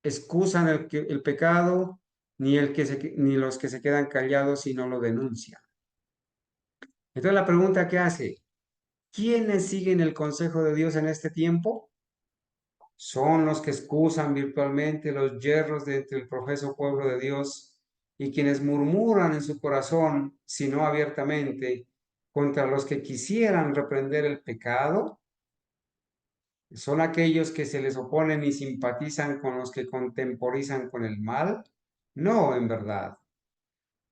excusan el pecado, ni los que se quedan callados y no lo denuncian. Entonces la pregunta que hace, ¿quiénes siguen el consejo de Dios en este tiempo? Son los que excusan virtualmente los yerros de entre el profeso pueblo de Dios y quienes murmuran en su corazón, si no abiertamente, contra los que quisieran reprender el pecado. Son aquellos que se les oponen y simpatizan con los que contemporizan con el mal. No, en verdad.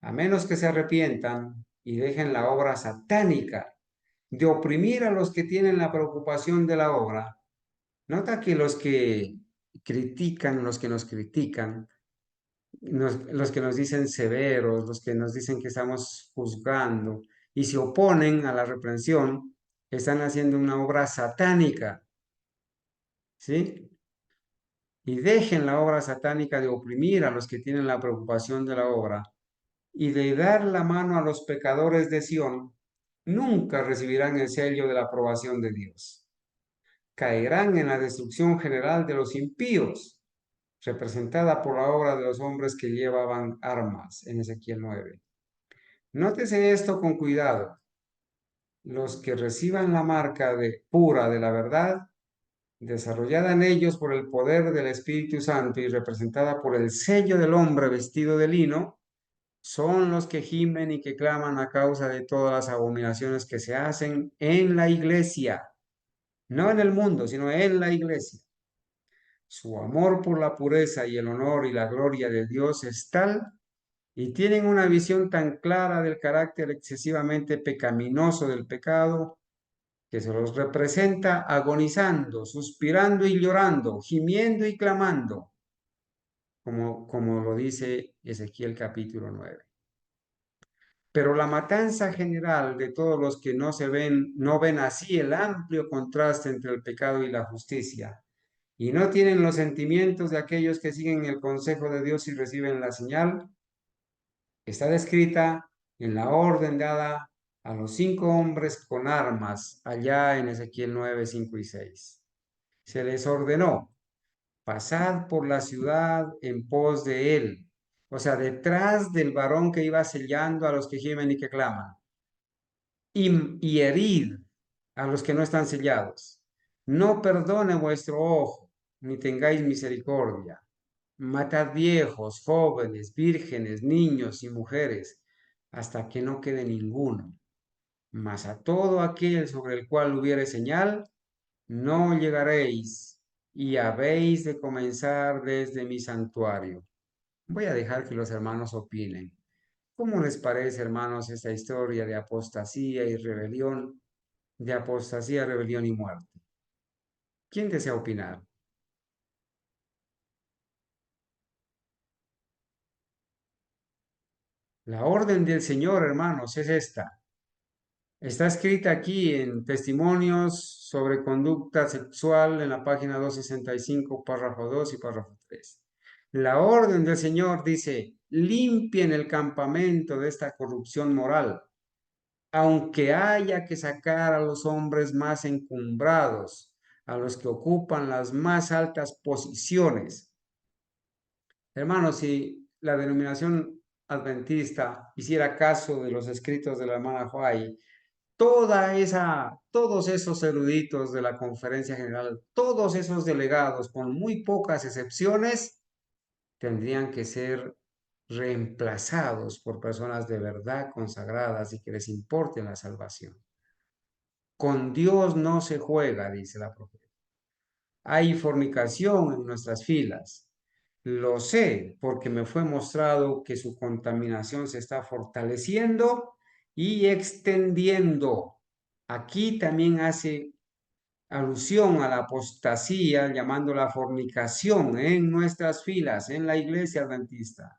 A menos que se arrepientan y dejen la obra satánica de oprimir a los que tienen la preocupación de la obra. Nota que los que critican, los que nos critican, los que nos dicen severos, los que nos dicen que estamos juzgando y se oponen a la reprensión, están haciendo una obra satánica, ¿sí? Y dejen la obra satánica de oprimir a los que tienen la preocupación de la obra y de dar la mano a los pecadores de Sión, nunca recibirán el sello de la aprobación de Dios. Caerán en la destrucción general de los impíos, representada por la obra de los hombres que llevaban armas en Ezequiel 9. Nótese esto con cuidado. Los que reciban la marca pura de la verdad, desarrollada en ellos por el poder del Espíritu Santo y representada por el sello del hombre vestido de lino, son los que gimen y que claman a causa de todas las abominaciones que se hacen en la iglesia, no en el mundo, sino en la iglesia. Su amor por la pureza y el honor y la gloria de Dios es tal y tienen una visión tan clara del carácter excesivamente pecaminoso del pecado que se los representa agonizando, suspirando y llorando, gimiendo y clamando, como lo dice Ezequiel capítulo 9. Pero la matanza general de todos los que no ven así el amplio contraste entre el pecado y la justicia, y no tienen los sentimientos de aquellos que siguen el consejo de Dios y reciben la señal, está descrita en la orden dada a los 5 hombres con armas allá en Ezequiel 9, 5 y 6. Se les ordenó, pasad por la ciudad en pos de él, o sea, detrás del varón que iba sellando a los que gimen y que claman, y herid a los que no están sellados. No perdone vuestro ojo, ni tengáis misericordia. Matad viejos, jóvenes, vírgenes, niños y mujeres, hasta que no quede ninguno. Mas a todo aquel sobre el cual hubiere señal, no llegaréis, y habéis de comenzar desde mi santuario. Voy a dejar que los hermanos opinen. ¿Cómo les parece, hermanos, esta historia de apostasía y rebelión, de apostasía, rebelión y muerte? ¿Quién desea opinar? La orden del Señor, hermanos, es esta. Está escrita aquí en Testimonios sobre conducta sexual en la página 265, párrafo 2 y párrafo 3. La orden del Señor dice, limpien el campamento de esta corrupción moral, aunque haya que sacar a los hombres más encumbrados, a los que ocupan las más altas posiciones. Hermanos, si la denominación adventista hiciera caso de los escritos de la hermana White, todos esos eruditos de la conferencia general, todos esos delegados, con muy pocas excepciones, tendrían que ser reemplazados por personas de verdad consagradas y que les importe la salvación. Con Dios no se juega, dice la profeta. Hay fornicación en nuestras filas. Lo sé porque me fue mostrado que su contaminación se está fortaleciendo y extendiendo. Aquí también hace alusión a la apostasía, llamándola fornicación en nuestras filas, en la iglesia adventista.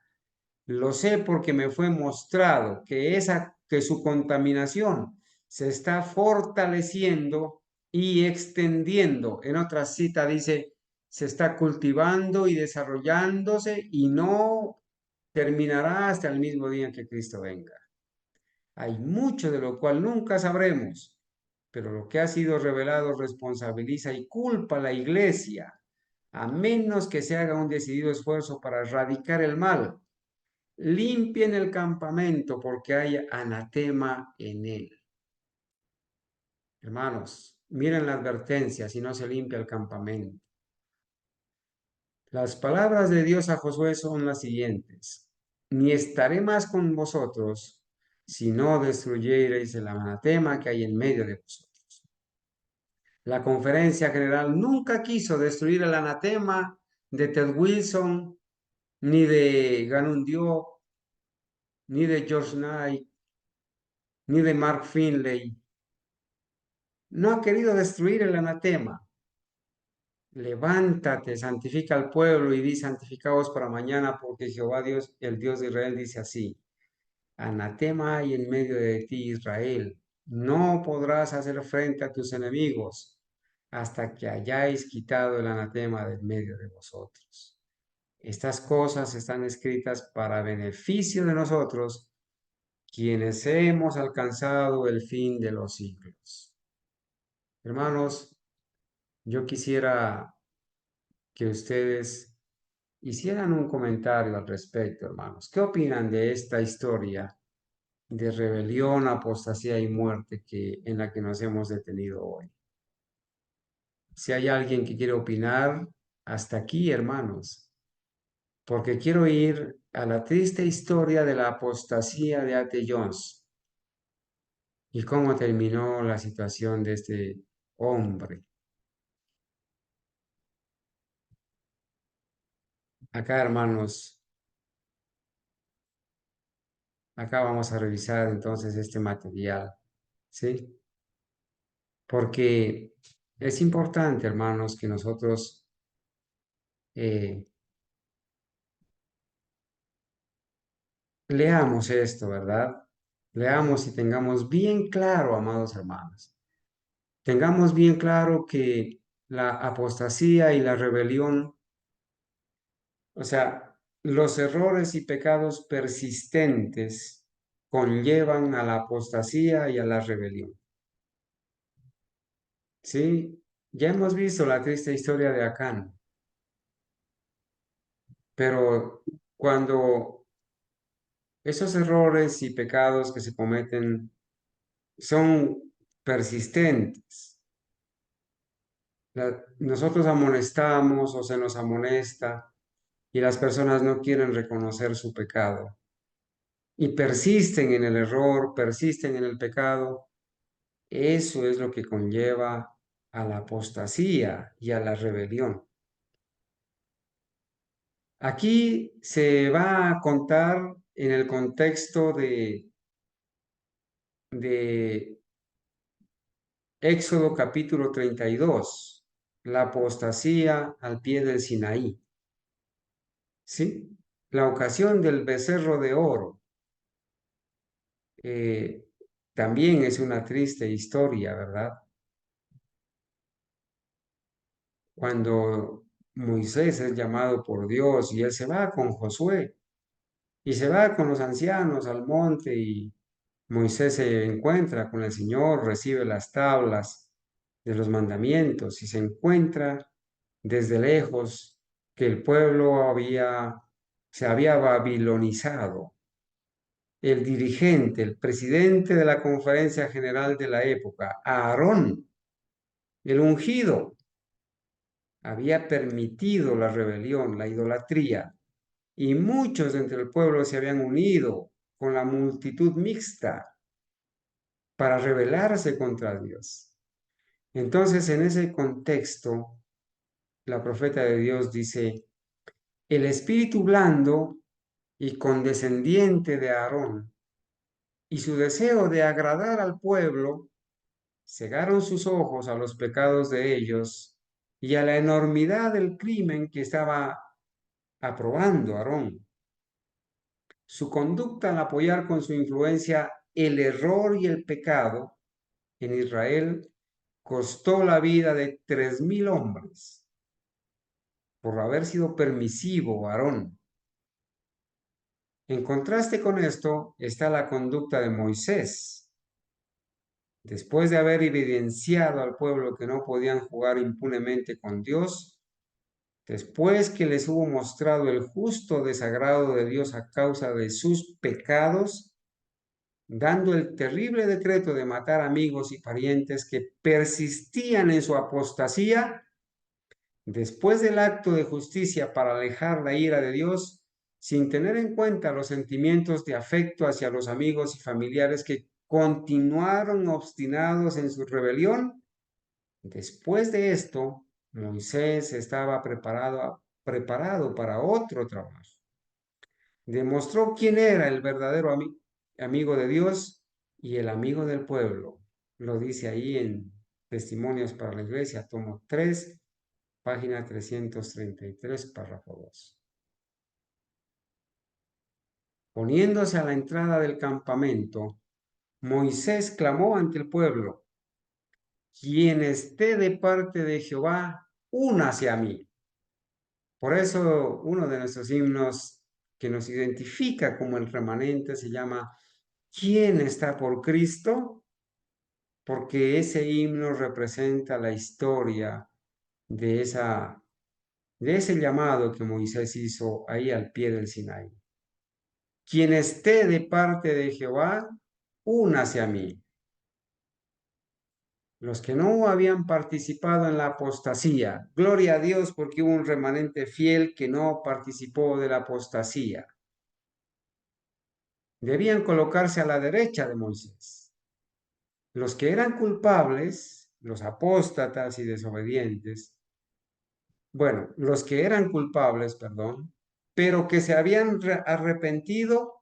Lo sé porque me fue mostrado que su contaminación se está fortaleciendo y extendiendo. En otra cita dice, se está cultivando y desarrollándose y no terminará hasta el mismo día en que Cristo venga. Hay mucho de lo cual nunca sabremos, pero lo que ha sido revelado responsabiliza y culpa a la iglesia, a menos que se haga un decidido esfuerzo para erradicar el mal. Limpien el campamento porque hay anatema en él. Hermanos, miren la advertencia si no se limpia el campamento. Las palabras de Dios a Josué son las siguientes. Ni estaré más con vosotros si no destruyereis el anatema que hay en medio de vosotros. La conferencia general nunca quiso destruir el anatema de Ted Wilson, ni de Ganundio, ni de George Knight, ni de Mark Finley. No ha querido destruir el anatema. Levántate, santifica al pueblo y di santificaos para mañana, porque Jehová Dios, el Dios de Israel, dice así: anatema hay en medio de ti, Israel. No podrás hacer frente a tus enemigos hasta que hayáis quitado el anatema del medio de vosotros. Estas cosas están escritas para beneficio de nosotros, quienes hemos alcanzado el fin de los siglos. Hermanos, yo quisiera que ustedes hicieran un comentario al respecto, hermanos. ¿Qué opinan de esta historia de rebelión, apostasía y muerte en la que nos hemos detenido hoy? Si hay alguien que quiere opinar, hasta aquí, hermanos, porque quiero ir a la triste historia de la apostasía de A.T. Jones y cómo terminó la situación de este hombre. Acá, hermanos, acá vamos a revisar entonces este material, ¿sí? Porque es importante, hermanos, que nosotros eh, leamos esto, ¿verdad? Leamos y tengamos bien claro, amados hermanos, tengamos bien claro que la apostasía y la rebelión, o sea, los errores y pecados persistentes conllevan a la apostasía y a la rebelión. ¿Sí? Ya hemos visto la triste historia de Acán, pero cuando esos errores y pecados que se cometen son persistentes, nosotros amonestamos o se nos amonesta y las personas no quieren reconocer su pecado y persisten en el error, persisten en el pecado. Eso es lo que conlleva a la apostasía y a la rebelión. Aquí se va a contar en el contexto de Éxodo capítulo 32, la apostasía al pie del Sinaí. ¿Sí? La ocasión del becerro de oro también es una triste historia, ¿verdad? Cuando Moisés es llamado por Dios y él se va con Josué y se va con los ancianos al monte y Moisés se encuentra con el Señor, recibe las tablas de los mandamientos y se encuentra desde lejos que el pueblo se había babilonizado. El dirigente, el presidente de la conferencia general de la época, Aarón, el ungido, había permitido la rebelión, la idolatría, y muchos entre el pueblo se habían unido con la multitud mixta para rebelarse contra Dios. Entonces, en ese contexto, la profeta de Dios dice, el espíritu blando y condescendiente de Aarón y su deseo de agradar al pueblo cegaron sus ojos a los pecados de ellos y a la enormidad del crimen que estaba aprobando Aarón. Su conducta al apoyar con su influencia el error y el pecado en Israel costó la vida de 3,000 hombres por haber sido permisivo Aarón. En contraste con esto está la conducta de Moisés. Después de haber evidenciado al pueblo que no podían jugar impunemente con Dios, después que les hubo mostrado el justo desagrado de Dios a causa de sus pecados, dando el terrible decreto de matar amigos y parientes que persistían en su apostasía, después del acto de justicia para alejar la ira de Dios, sin tener en cuenta los sentimientos de afecto hacia los amigos y familiares que continuaron obstinados en su rebelión, después de esto, Moisés estaba preparado para otro trabajo. Demostró quién era el verdadero amigo de Dios y el amigo del pueblo. Lo dice ahí en Testimonios para la Iglesia, tomo 3, página 333, párrafo 2. Poniéndose a la entrada del campamento, Moisés clamó ante el pueblo, quien esté de parte de Jehová, únase a mí. Por eso uno de nuestros himnos que nos identifica como el remanente se llama ¿Quién está por Cristo? Porque ese himno representa la historia de ese llamado que Moisés hizo ahí al pie del Sinaí. Quien esté de parte de Jehová, únase a mí. Los que no habían participado en la apostasía, gloria a Dios porque hubo un remanente fiel que no participó de la apostasía. Debían colocarse a la derecha de Moisés. Los que eran culpables, los apóstatas y desobedientes, bueno, los que eran culpables, perdón, pero que se habían arrepentido,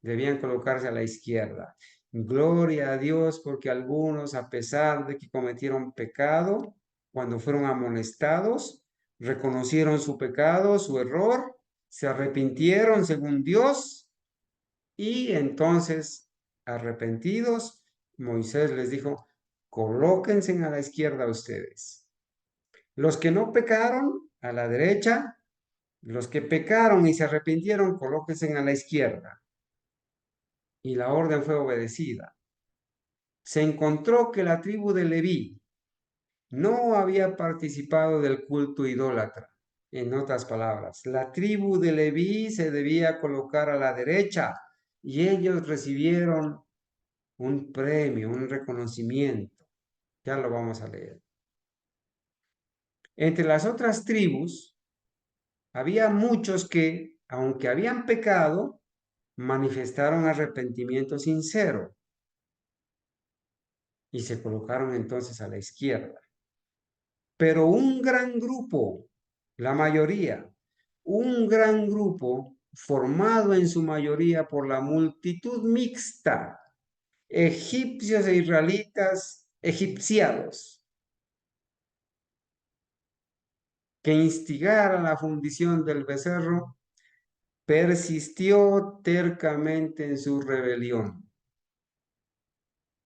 debían colocarse a la izquierda. Gloria a Dios porque algunos, a pesar de que cometieron pecado, cuando fueron amonestados, reconocieron su pecado, su error, se arrepintieron según Dios y entonces, arrepentidos, Moisés les dijo, colóquense a la izquierda ustedes. Los que no pecaron, a la derecha. Los que pecaron y se arrepintieron, colóquense a la izquierda. Y la orden fue obedecida. Se encontró que la tribu de Leví no había participado del culto idólatra. En otras palabras, la tribu de Leví se debía colocar a la derecha y ellos recibieron un premio, un reconocimiento. Ya lo vamos a leer. Entre las otras tribus, había muchos que, aunque habían pecado, manifestaron arrepentimiento sincero y se colocaron entonces a la izquierda. Pero un gran grupo, la mayoría, un gran grupo formado en su mayoría por la multitud mixta, egipcios e israelitas egipciados, que instigara la fundición del becerro, persistió tercamente en su rebelión.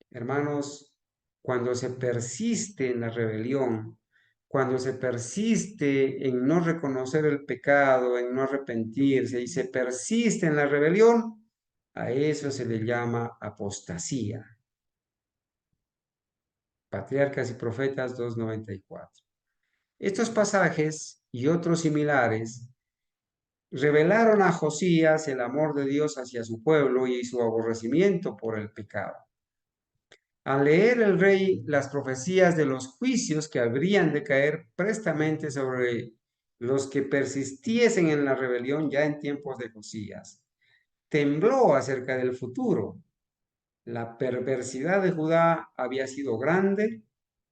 Hermanos, cuando se persiste en la rebelión, cuando se persiste en no reconocer el pecado, en no arrepentirse y se persiste en la rebelión, a eso se le llama apostasía. Patriarcas y Profetas 2:94. Estos pasajes y otros similares revelaron a Josías el amor de Dios hacia su pueblo y su aborrecimiento por el pecado. Al leer el rey las profecías de los juicios que habrían de caer prestamente sobre los que persistiesen en la rebelión ya en tiempos de Josías, tembló acerca del futuro. La perversidad de Judá había sido grande.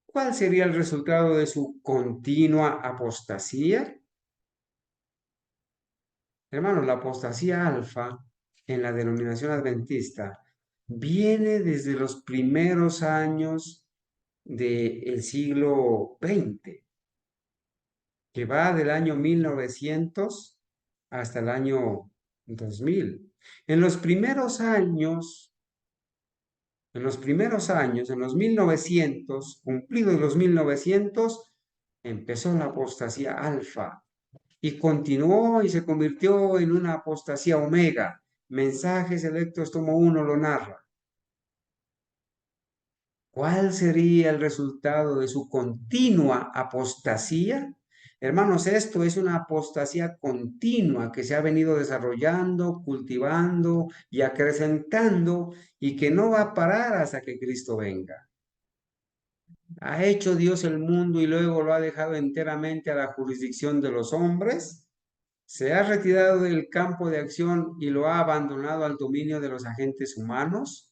¿Cuál sería el resultado de su continua apostasía? Hermanos, la apostasía alfa en la denominación adventista viene desde los primeros años del siglo XX, que va del año 1900 hasta el año 2000. En los primeros años, en los 1900, cumplidos los 1900, empezó la apostasía alfa y continuó y se convirtió en una apostasía omega. Mensajes Selectos, tomo 1 lo narra. ¿Cuál sería el resultado de su continua apostasía? Hermanos, esto es una apostasía continua que se ha venido desarrollando, cultivando y acrecentando y que no va a parar hasta que Cristo venga. ¿Ha hecho Dios el mundo y luego lo ha dejado enteramente a la jurisdicción de los hombres? ¿Se ha retirado del campo de acción y lo ha abandonado al dominio de los agentes humanos?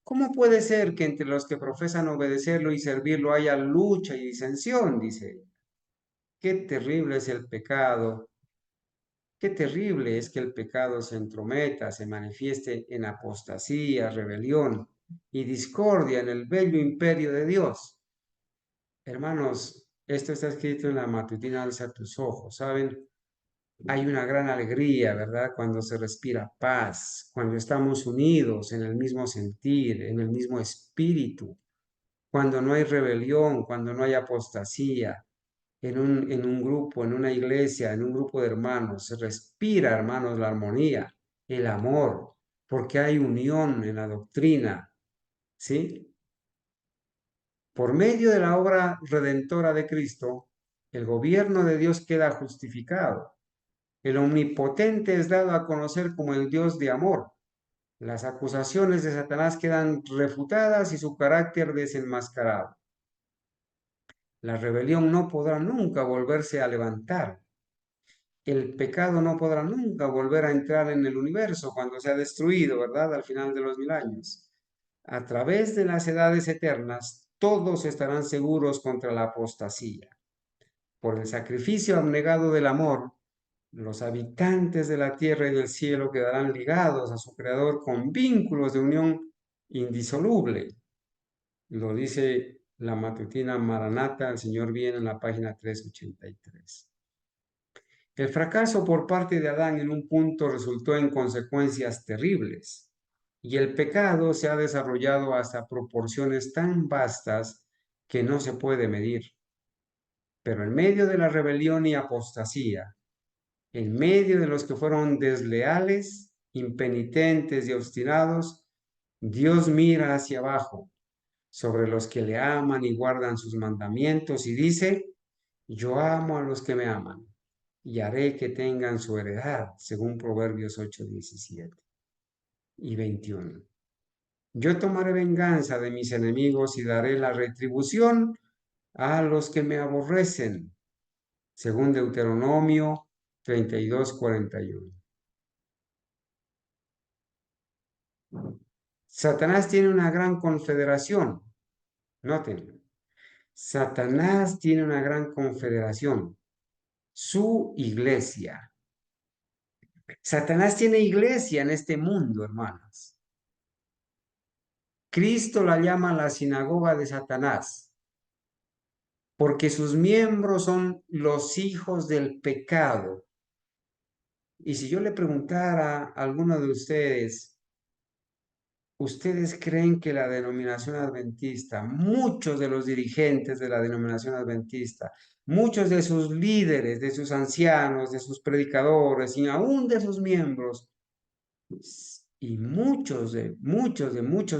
¿Cómo puede ser que entre los que profesan obedecerlo y servirlo haya lucha y disensión? Dice. Qué terrible es el pecado. Qué terrible es que el pecado se entrometa, se manifieste en apostasía, rebelión y discordia en el bello imperio de Dios. Hermanos, esto está escrito en la matutina Alza tus ojos, ¿saben? Hay una gran alegría, ¿verdad? Cuando se respira paz, cuando estamos unidos en el mismo sentir, en el mismo espíritu, cuando no hay rebelión, cuando no hay apostasía, en un grupo, en una iglesia, en un grupo de hermanos, se respira, hermanos, la armonía, el amor, porque hay unión en la doctrina, ¿sí? Por medio de la obra redentora de Cristo, el gobierno de Dios queda justificado. El omnipotente es dado a conocer como el Dios de amor. Las acusaciones de Satanás quedan refutadas y su carácter desenmascarado. La rebelión no podrá nunca volverse a levantar. El pecado no podrá nunca volver a entrar en el universo cuando sea destruido, ¿verdad? Al final de los 1000 años. A través de las edades eternas, todos estarán seguros contra la apostasía. Por el sacrificio abnegado del amor, los habitantes de la tierra y del cielo quedarán ligados a su Creador con vínculos de unión indisoluble. Lo dice la matutina Maranata, el Señor viene en la página 383. El fracaso por parte de Adán en un punto resultó en consecuencias terribles y el pecado se ha desarrollado hasta proporciones tan vastas que no se puede medir. Pero en medio de la rebelión y apostasía, en medio de los que fueron desleales, impenitentes y obstinados, Dios mira hacia abajo sobre los que le aman y guardan sus mandamientos y dice, yo amo a los que me aman y haré que tengan su heredad, según Proverbios 8:17 y 21. Yo tomaré venganza de mis enemigos y daré la retribución a los que me aborrecen, según Deuteronomio 32:41. Satanás tiene una gran confederación. Noten, Satanás tiene una gran confederación, su iglesia. Satanás tiene iglesia en este mundo, hermanos. Cristo la llama la sinagoga de Satanás, porque sus miembros son los hijos del pecado. Y si yo le preguntara a alguno de ustedes, ¿ustedes creen que la denominación adventista, muchos de los dirigentes de la denominación adventista, muchos de sus líderes, de sus ancianos, de sus predicadores y aún de sus miembros, y muchos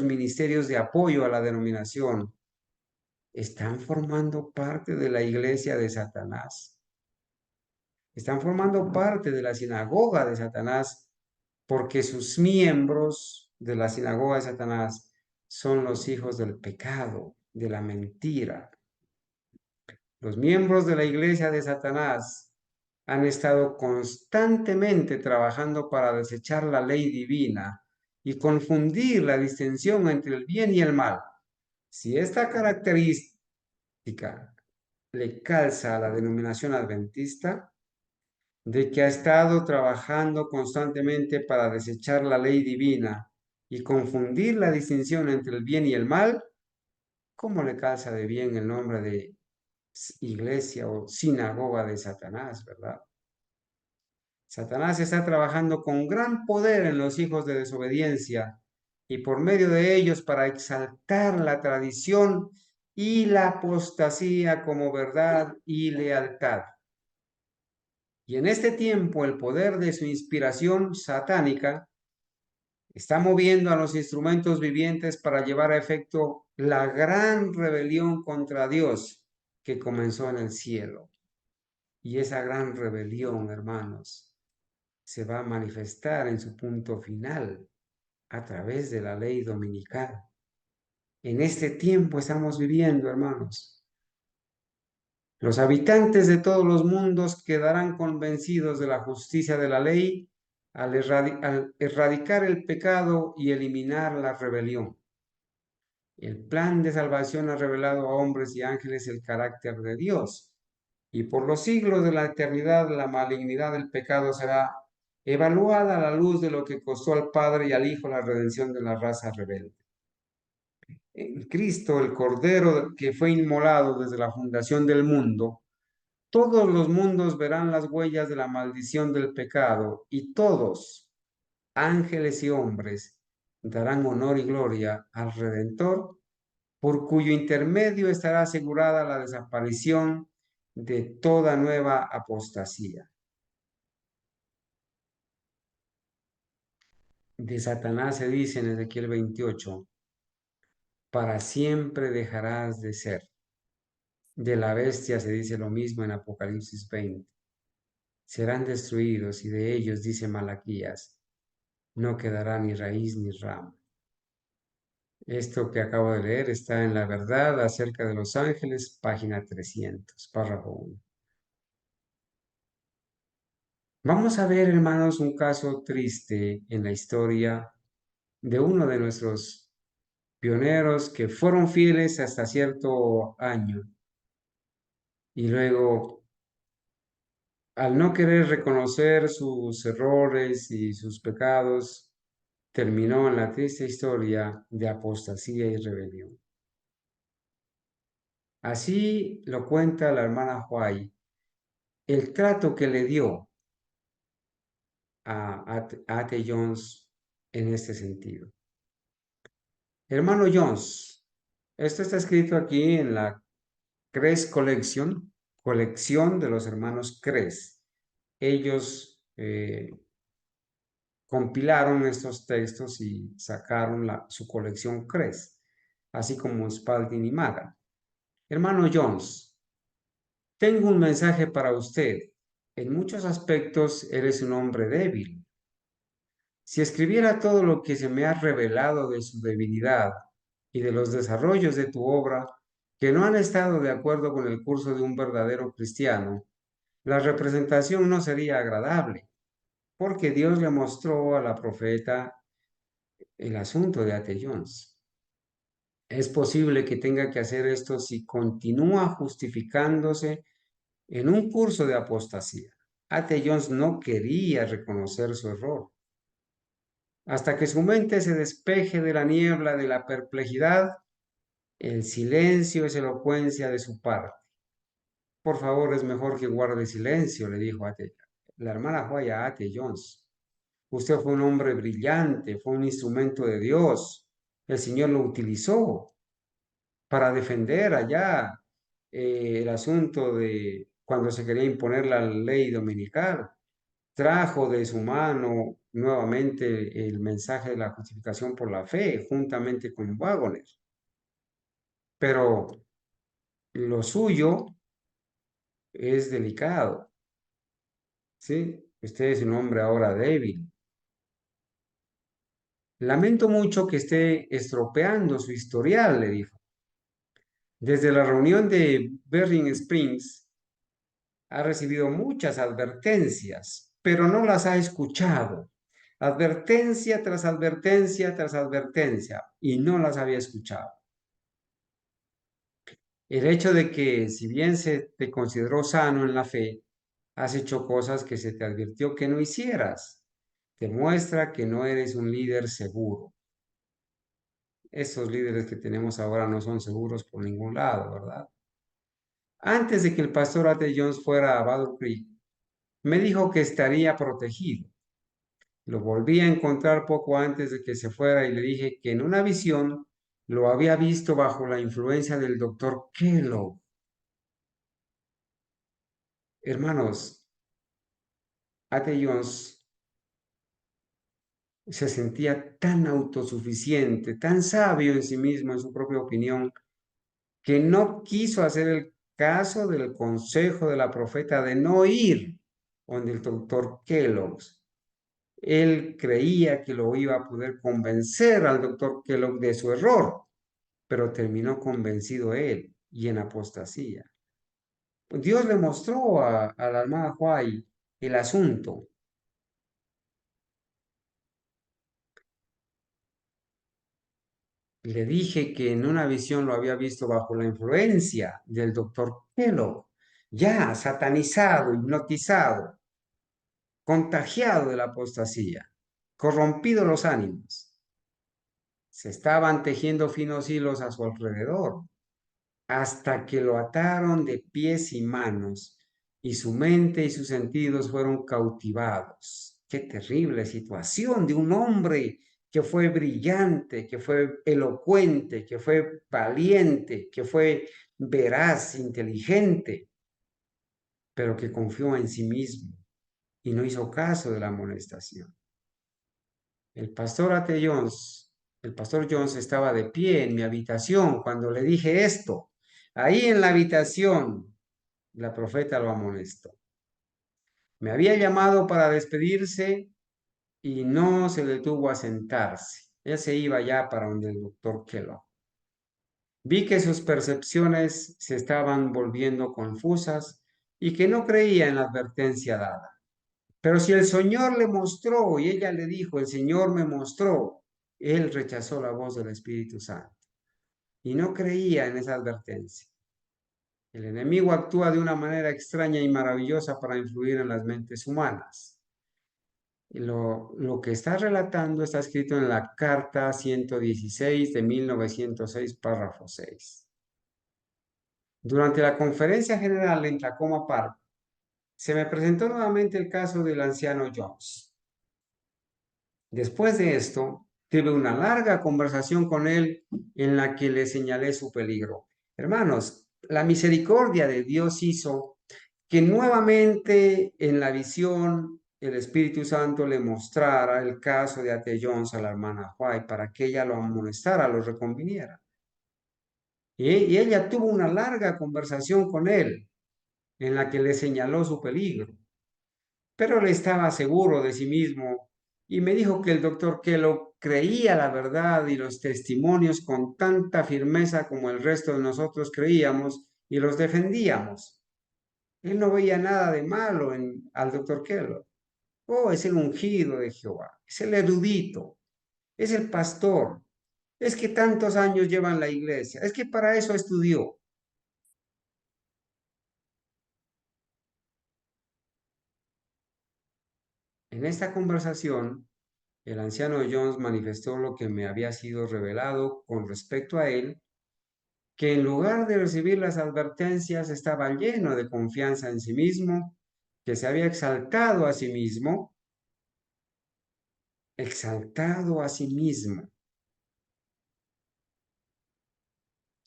ministerios de apoyo a la denominación, están formando parte de la iglesia de Satanás? Están formando parte de la sinagoga de Satanás porque sus miembros de la sinagoga de Satanás son los hijos del pecado, de la mentira. Los miembros de la iglesia de Satanás han estado constantemente trabajando para desechar la ley divina y confundir la distinción entre el bien y el mal. Si esta característica le calza a la denominación adventista, de que ha estado trabajando constantemente para desechar la ley divina y confundir la distinción entre el bien y el mal, ¿cómo le calza de bien el nombre de iglesia o sinagoga de Satanás, verdad? Satanás está trabajando con gran poder en los hijos de desobediencia y por medio de ellos para exaltar la tradición y la apostasía como verdad y lealtad. Y en este tiempo el poder de su inspiración satánica está moviendo a los instrumentos vivientes para llevar a efecto la gran rebelión contra Dios que comenzó en el cielo. Y esa gran rebelión, hermanos, se va a manifestar en su punto final a través de la ley dominical. En este tiempo estamos viviendo, hermanos. Los habitantes de todos los mundos quedarán convencidos de la justicia de la ley al erradicar el pecado y eliminar la rebelión. El plan de salvación ha revelado a hombres y ángeles el carácter de Dios, y por los siglos de la eternidad la malignidad del pecado será evaluada a la luz de lo que costó al Padre y al Hijo la redención de la raza rebelde. En Cristo, el Cordero que fue inmolado desde la fundación del mundo, todos los mundos verán las huellas de la maldición del pecado y todos, ángeles y hombres, darán honor y gloria al Redentor, por cuyo intermedio estará asegurada la desaparición de toda nueva apostasía. De Satanás se dice en Ezequiel 28, para siempre dejarás de ser. De la bestia se dice lo mismo en Apocalipsis 20. Serán destruidos y de ellos, dice Malaquías, no quedará ni raíz ni rama. Esto que acabo de leer está en La Verdad acerca de los ángeles, página 300, párrafo 1. Vamos a ver, hermanos, un caso triste en la historia de uno de nuestros pioneros que fueron fieles hasta cierto año y luego, al no querer reconocer sus errores y sus pecados, terminó en la triste historia de apostasía y rebelión. Así lo cuenta la hermana White, el trato que le dio a A.T. Jones en este sentido. Hermano Jones, esto está escrito aquí en la Cres Collection, colección de los hermanos Cres. Ellos compilaron estos textos y sacaron su colección Cres, así como Spalding y Maga. Hermano Jones, tengo un mensaje para usted. En muchos aspectos eres un hombre débil. Si escribiera todo lo que se me ha revelado de su debilidad y de los desarrollos de tu obra que no han estado de acuerdo con el curso de un verdadero cristiano, la representación no sería agradable, porque Dios le mostró a la profeta el asunto de A.T. Jones. Es posible que tenga que hacer esto si continúa justificándose en un curso de apostasía. A.T. Jones no quería reconocer su error. Hasta que su mente se despeje de la niebla de la perplejidad, el silencio es elocuencia de su parte. Por favor, es mejor que guarde silencio, le dijo la hermana White a A.T. Jones. Usted fue un hombre brillante, fue un instrumento de Dios. El Señor lo utilizó para defender allá el asunto de cuando se quería imponer la ley dominical. Trajo de su mano nuevamente el mensaje de la justificación por la fe, juntamente con Waggoner. Pero lo suyo es delicado, ¿sí? Usted es un hombre ahora débil. Lamento mucho que esté estropeando su historial, le dijo. Desde la reunión de Berlin Springs ha recibido muchas advertencias, pero no las ha escuchado. Advertencia tras advertencia tras advertencia, y no las había escuchado. El hecho de que, si bien se te consideró sano en la fe, has hecho cosas que se te advirtió que no hicieras, demuestra que no eres un líder seguro. Estos líderes que tenemos ahora no son seguros por ningún lado, ¿verdad? Antes de que el pastor A.T. Jones fuera a Battle Creek, me dijo que estaría protegido. Lo volví a encontrar poco antes de que se fuera y le dije que en una visión lo había visto bajo la influencia del doctor Kellogg. Hermanos, A.T. Jones se sentía tan autosuficiente, tan sabio en sí mismo, en su propia opinión, que no quiso hacer el caso del consejo de la profeta de no ir donde el doctor Kellogg. Él creía que lo iba a poder convencer al doctor Kellogg de su error, pero terminó convencido él y en apostasía. Dios le mostró a la hermana White el asunto. Le dije que en una visión lo había visto bajo la influencia del doctor Kellogg, ya satanizado, hipnotizado, contagiado de la apostasía, corrompido los ánimos. Se estaban tejiendo finos hilos a su alrededor, hasta que lo ataron de pies y manos, y su mente y sus sentidos fueron cautivados. Qué terrible situación de un hombre que fue brillante, que fue elocuente, que fue valiente, que fue veraz, inteligente, pero que confió en sí mismo y no hizo caso de la amonestación. El pastor A.T. Jones, el pastor Jones estaba de pie en mi habitación cuando le dije esto. Ahí en la habitación, la profeta lo amonestó. Me había llamado para despedirse y no se detuvo a sentarse. Él se iba ya para donde el doctor Kellogg. Vi que sus percepciones se estaban volviendo confusas y que no creía en la advertencia dada. Pero si el Señor le mostró y ella le dijo, el Señor me mostró, él rechazó la voz del Espíritu Santo y no creía en esa advertencia. El enemigo actúa de una manera extraña y maravillosa para influir en las mentes humanas. Lo que está relatando está escrito en la carta 116 de 1906, párrafo 6. Durante la conferencia general en Tacoma Park, se me presentó nuevamente el caso del anciano Jones. Después de esto, tuve una larga conversación con él en la que le señalé su peligro. Hermanos, la misericordia de Dios hizo que nuevamente en la visión el Espíritu Santo le mostrara el caso de A.T. Jones a la hermana White para que ella lo amonestara, lo reconviniera. Y ella tuvo una larga conversación con él en la que le señaló su peligro, pero él estaba seguro de sí mismo y me dijo que el doctor Kellogg creía la verdad y los testimonios con tanta firmeza como el resto de nosotros creíamos y los defendíamos. Él no veía nada de malo al doctor Kellogg. Oh, es el ungido de Jehová, es el erudito, es el pastor, es que tantos años lleva en la iglesia, es que para eso estudió. En esta conversación, el anciano Jones manifestó lo que me había sido revelado con respecto a él, que en lugar de recibir las advertencias estaba lleno de confianza en sí mismo, que se había exaltado a sí mismo, exaltado a sí mismo.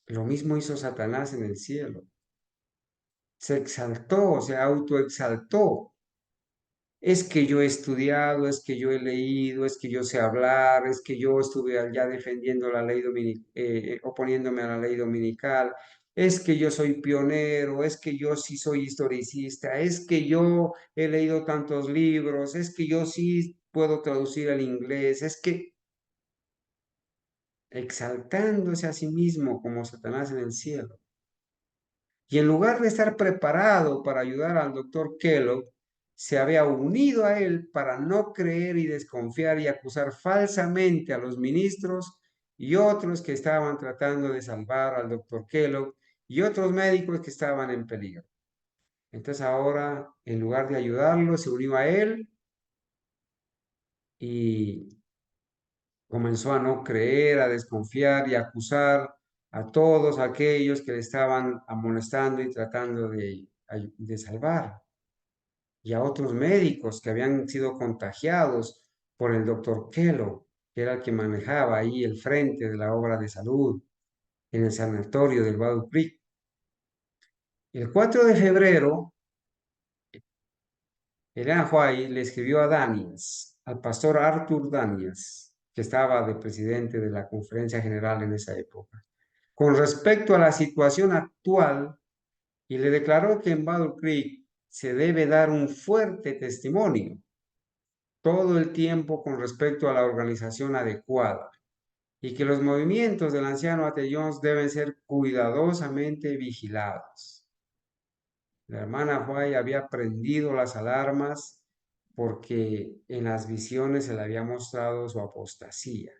Lo mismo hizo Satanás en el cielo. Se exaltó, se autoexaltó. Es que yo he estudiado, es que yo he leído, es que yo sé hablar, es que yo estuve allá defendiendo la ley oponiéndome a la ley dominical, es que yo soy pionero, es que yo sí soy historicista, es que yo he leído tantos libros, es que yo sí puedo traducir al inglés, es que exaltándose a sí mismo como Satanás en el cielo. Y en lugar de estar preparado para ayudar al doctor Kellogg, se había unido a él para no creer y desconfiar y acusar falsamente a los ministros y otros que estaban tratando de salvar al doctor Kellogg y otros médicos que estaban en peligro. Entonces ahora, en lugar de ayudarlo, se unió a él y comenzó a no creer, a desconfiar y a acusar a todos aquellos que le estaban amonestando y tratando de salvar, y a otros médicos que habían sido contagiados por el doctor Kellogg, que era el que manejaba ahí el frente de la obra de salud en el sanatorio del Battle Creek. El 4 de febrero, Ellen White le escribió a Daniels, al pastor Arthur Daniels, que estaba de presidente de la Conferencia General en esa época, con respecto a la situación actual, y le declaró que en Battle Creek se debe dar un fuerte testimonio todo el tiempo con respecto a la organización adecuada y que los movimientos del anciano A.T. Jones deben ser cuidadosamente vigilados. La hermana White había prendido las alarmas porque en las visiones se le había mostrado su apostasía.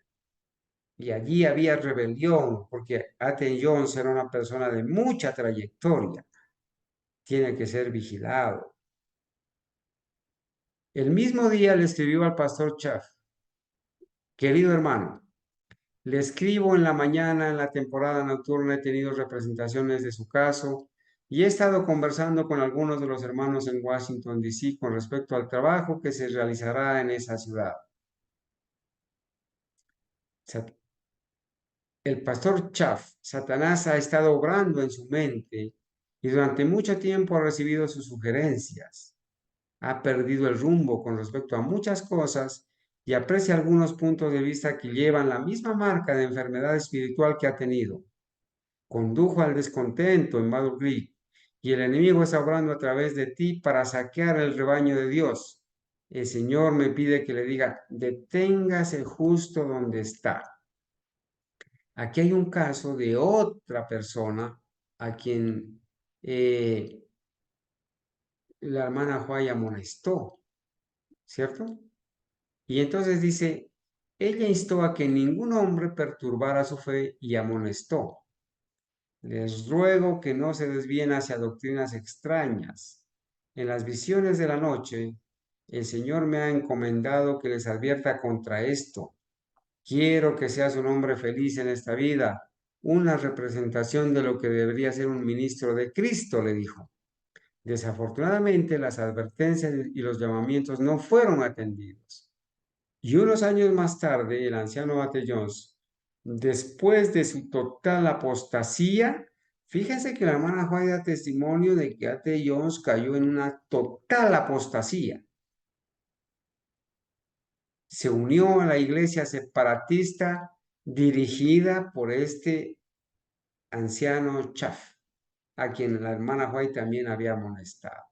Y allí había rebelión, porque A.T. Jones era una persona de mucha trayectoria. Tiene que ser vigilado. El mismo día le escribió al pastor Chaff: querido hermano, le escribo en la mañana, en la temporada nocturna he tenido representaciones de su caso y he estado conversando con algunos de los hermanos en Washington, D.C. con respecto al trabajo que se realizará en esa ciudad. El pastor Chaff, Satanás ha estado obrando en su mente y durante mucho tiempo ha recibido sus sugerencias. Ha perdido el rumbo con respecto a muchas cosas y aprecia algunos puntos de vista que llevan la misma marca de enfermedad espiritual que ha tenido. Condujo al descontento en Battle Creek y el enemigo está obrando a través de ti para saquear el rebaño de Dios. El Señor me pide que le diga: deténgase justo donde está. Aquí hay un caso de otra persona a quien la hermana White amonestó, ¿cierto? Y entonces dice, ella instó a que ningún hombre perturbara su fe y amonestó: les ruego que no se desvíen hacia doctrinas extrañas. En las visiones de la noche, el Señor me ha encomendado que les advierta contra esto. Quiero que seas un hombre feliz en esta vida, una representación de lo que debería ser un ministro de Cristo, le dijo. Desafortunadamente, las advertencias y los llamamientos no fueron atendidos. Y unos años más tarde, el anciano A.T. Jones, después de su total apostasía, fíjense que la hermana White da testimonio de que A.T. Jones cayó en una total apostasía. Se unió a la iglesia separatista dirigida por este anciano Chaff, a quien la hermana White también había amonestado.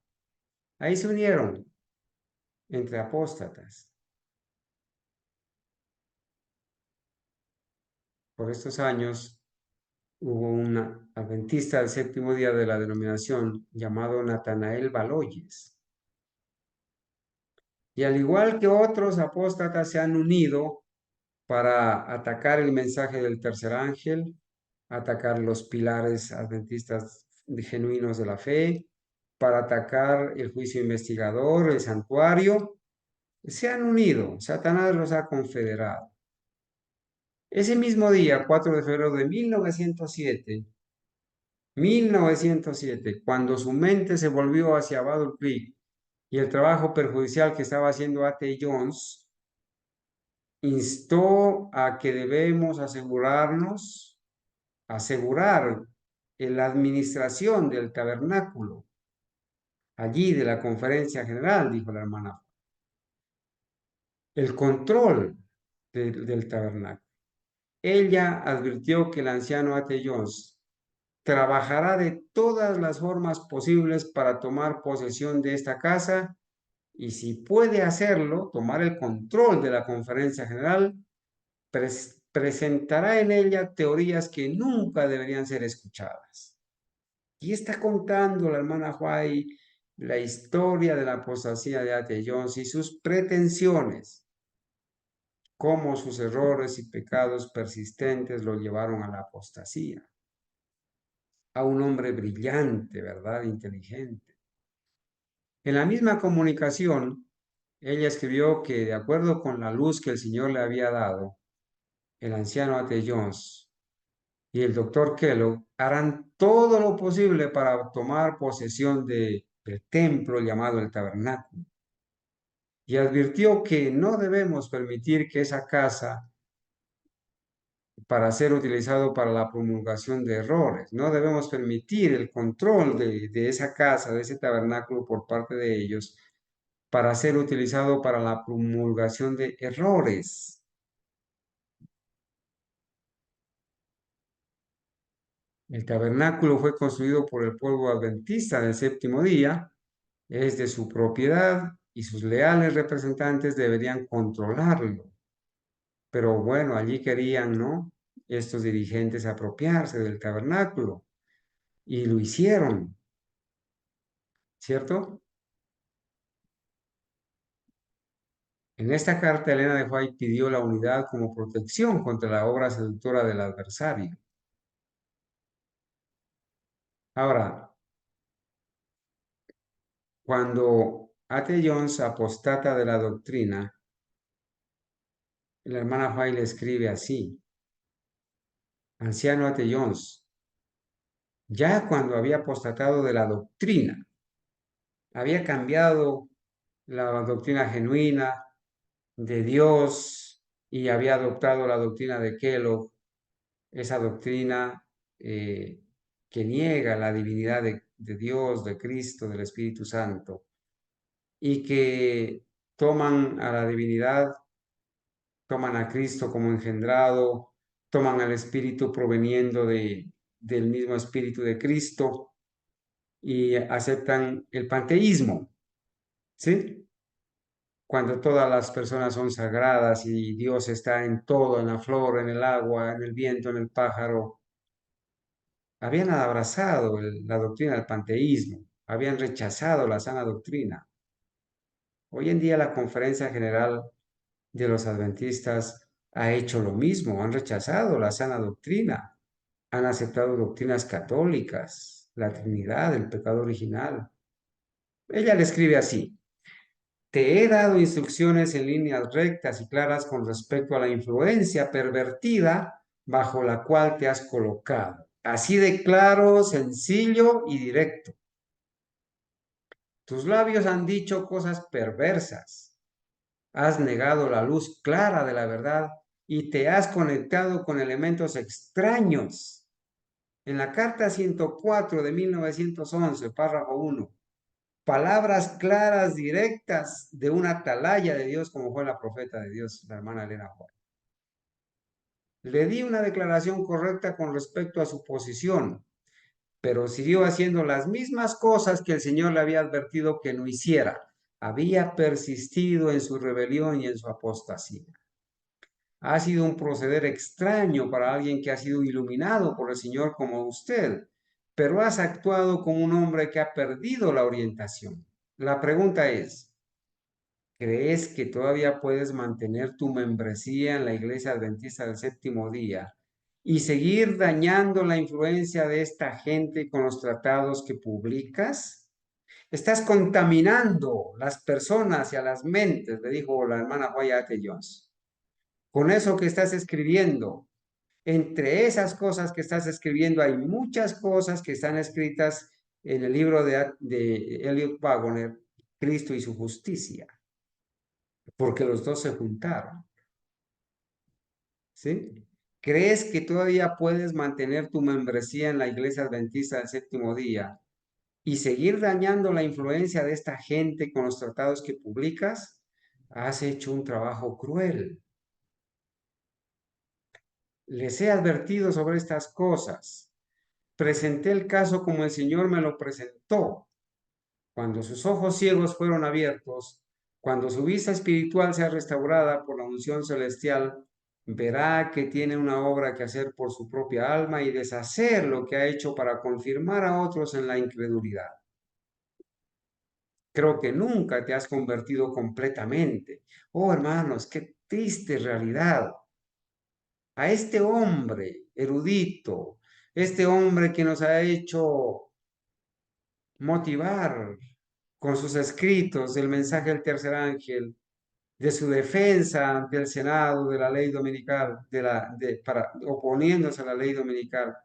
Ahí se unieron entre apóstatas. Por estos años hubo un adventista del séptimo día de la denominación llamado Natanael Baloyes. Y al igual que otros apóstatas se han unido para atacar el mensaje del tercer ángel, atacar los pilares adventistas genuinos de la fe, para atacar el juicio investigador, el santuario, se han unido, Satanás los ha confederado. Ese mismo día, 4 de febrero de 1907, cuando su mente se volvió hacia Battle Creek y el trabajo perjudicial que estaba haciendo A.T. Jones, instó a que debemos asegurar en la administración del tabernáculo, allí de la conferencia general, dijo la hermana, el control del tabernáculo. Ella advirtió que el anciano A.T. Jones trabajará de todas las formas posibles para tomar posesión de esta casa y si puede hacerlo, tomar el control de la conferencia general, presentará en ella teorías que nunca deberían ser escuchadas. Y está contando la hermana White la historia de la apostasía de A.T. Jones y sus pretensiones, cómo sus errores y pecados persistentes lo llevaron a la apostasía. A un hombre brillante, ¿verdad? Inteligente. En la misma comunicación, ella escribió que de acuerdo con la luz que el Señor le había dado, el anciano A.T. Jones y el doctor Kellogg harán todo lo posible para tomar posesión del templo llamado el tabernáculo. Y advirtió que no debemos permitir que esa casa para ser utilizado para la promulgación de errores. No debemos permitir el control de esa casa, de ese tabernáculo por parte de ellos, para ser utilizado para la promulgación de errores. El tabernáculo fue construido por el pueblo adventista del séptimo día, es de su propiedad y sus leales representantes deberían controlarlo. Pero bueno, allí querían, ¿no? Estos dirigentes apropiarse del tabernáculo y lo hicieron, ¿cierto? En esta carta, Elena de White pidió la unidad como protección contra la obra seductora del adversario. Ahora, cuando A.T. Jones apostata de la doctrina, la hermana White le escribe así: anciano A.T. Jones, ya cuando había apostatado de la doctrina, había cambiado la doctrina genuina de Dios y había adoptado la doctrina de Kellogg, esa doctrina que niega la divinidad de Dios, de Cristo, del Espíritu Santo, y que toman a la divinidad, toman a Cristo como engendrado, toman al Espíritu proveniendo del mismo Espíritu de Cristo y aceptan el panteísmo, ¿sí? Cuando todas las personas son sagradas y Dios está en todo, en la flor, en el agua, en el viento, en el pájaro, habían abrazado la doctrina del panteísmo, habían rechazado la sana doctrina. Hoy en día la Conferencia General de los Adventistas ha hecho lo mismo, han rechazado la sana doctrina, han aceptado doctrinas católicas, la Trinidad, el pecado original. Ella le escribe así: te he dado instrucciones en líneas rectas y claras con respecto a la influencia pervertida bajo la cual te has colocado. Así de claro, sencillo y directo. Tus labios han dicho cosas perversas. Has negado la luz clara de la verdad y te has conectado con elementos extraños. En la carta 104 de 1911, párrafo 1, palabras claras, directas de una atalaya de Dios como fue la profeta de Dios, la hermana Elena White. Le di una declaración correcta con respecto a su posición, pero siguió haciendo las mismas cosas que el Señor le había advertido que no hiciera. Había persistido en su rebelión y en su apostasía. Ha sido un proceder extraño para alguien que ha sido iluminado por el Señor como usted, pero has actuado como un hombre que ha perdido la orientación. La pregunta es, ¿crees que todavía puedes mantener tu membresía en la Iglesia Adventista del Séptimo Día y seguir dañando la influencia de esta gente con los tratados que publicas? Estás contaminando las personas y a las mentes, le dijo la hermana Wyatt Jones. Con eso que estás escribiendo, entre esas cosas que estás escribiendo hay muchas cosas que están escritas en el libro de Elliot Waggoner, Cristo y su justicia, porque los dos se juntaron. ¿Sí? ¿Crees que todavía puedes mantener tu membresía en la Iglesia Adventista del Séptimo Día y seguir dañando la influencia de esta gente con los tratados que publicas? Has hecho un trabajo cruel. Les he advertido sobre estas cosas. Presenté el caso como el Señor me lo presentó. Cuando sus ojos ciegos fueron abiertos, cuando su vista espiritual sea restaurada por la unción celestial, verá que tiene una obra que hacer por su propia alma y deshacer lo que ha hecho para confirmar a otros en la incredulidad. Creo que nunca te has convertido completamente. Oh, hermanos, qué triste realidad. A este hombre erudito, este hombre que nos ha hecho motivar con sus escritos del mensaje del tercer ángel, de su defensa ante el Senado de la ley dominical, oponiéndose a la ley dominical.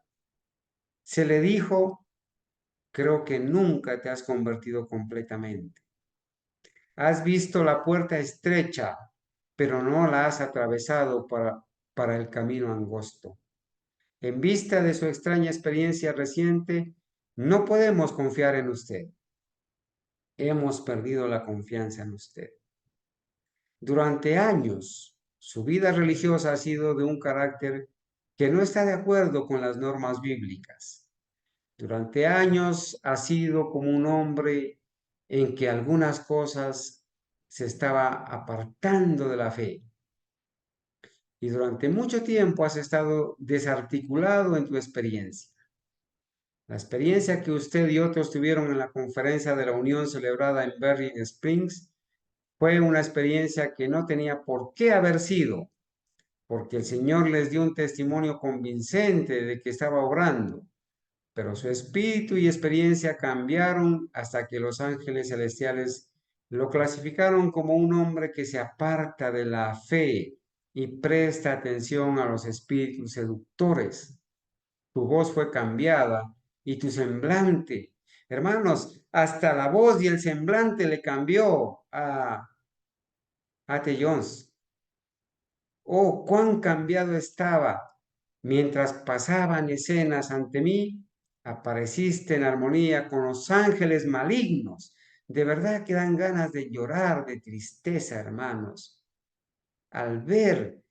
Se le dijo, creo que nunca te has convertido completamente. Has visto la puerta estrecha, pero no la has atravesado para el camino angosto. En vista de su extraña experiencia reciente, no podemos confiar en usted. Hemos perdido la confianza en usted. Durante años, su vida religiosa ha sido de un carácter que no está de acuerdo con las normas bíblicas. Durante años ha sido como un hombre en que algunas cosas se estaba apartando de la fe. Y durante mucho tiempo has estado desarticulado en tu experiencia. La experiencia que usted y otros tuvieron en la conferencia de la Unión celebrada en Berry Springs fue una experiencia que no tenía por qué haber sido, porque el Señor les dio un testimonio convincente de que estaba obrando, pero su espíritu y experiencia cambiaron hasta que los ángeles celestiales lo clasificaron como un hombre que se aparta de la fe y presta atención a los espíritus seductores. Tu voz fue cambiada y tu semblante. Hermanos, hasta la voz y el semblante le cambió a T. Jones. Oh, cuán cambiado estaba. Mientras pasaban escenas ante mí, apareciste en armonía con los ángeles malignos. De verdad que dan ganas de llorar de tristeza, hermanos, al ver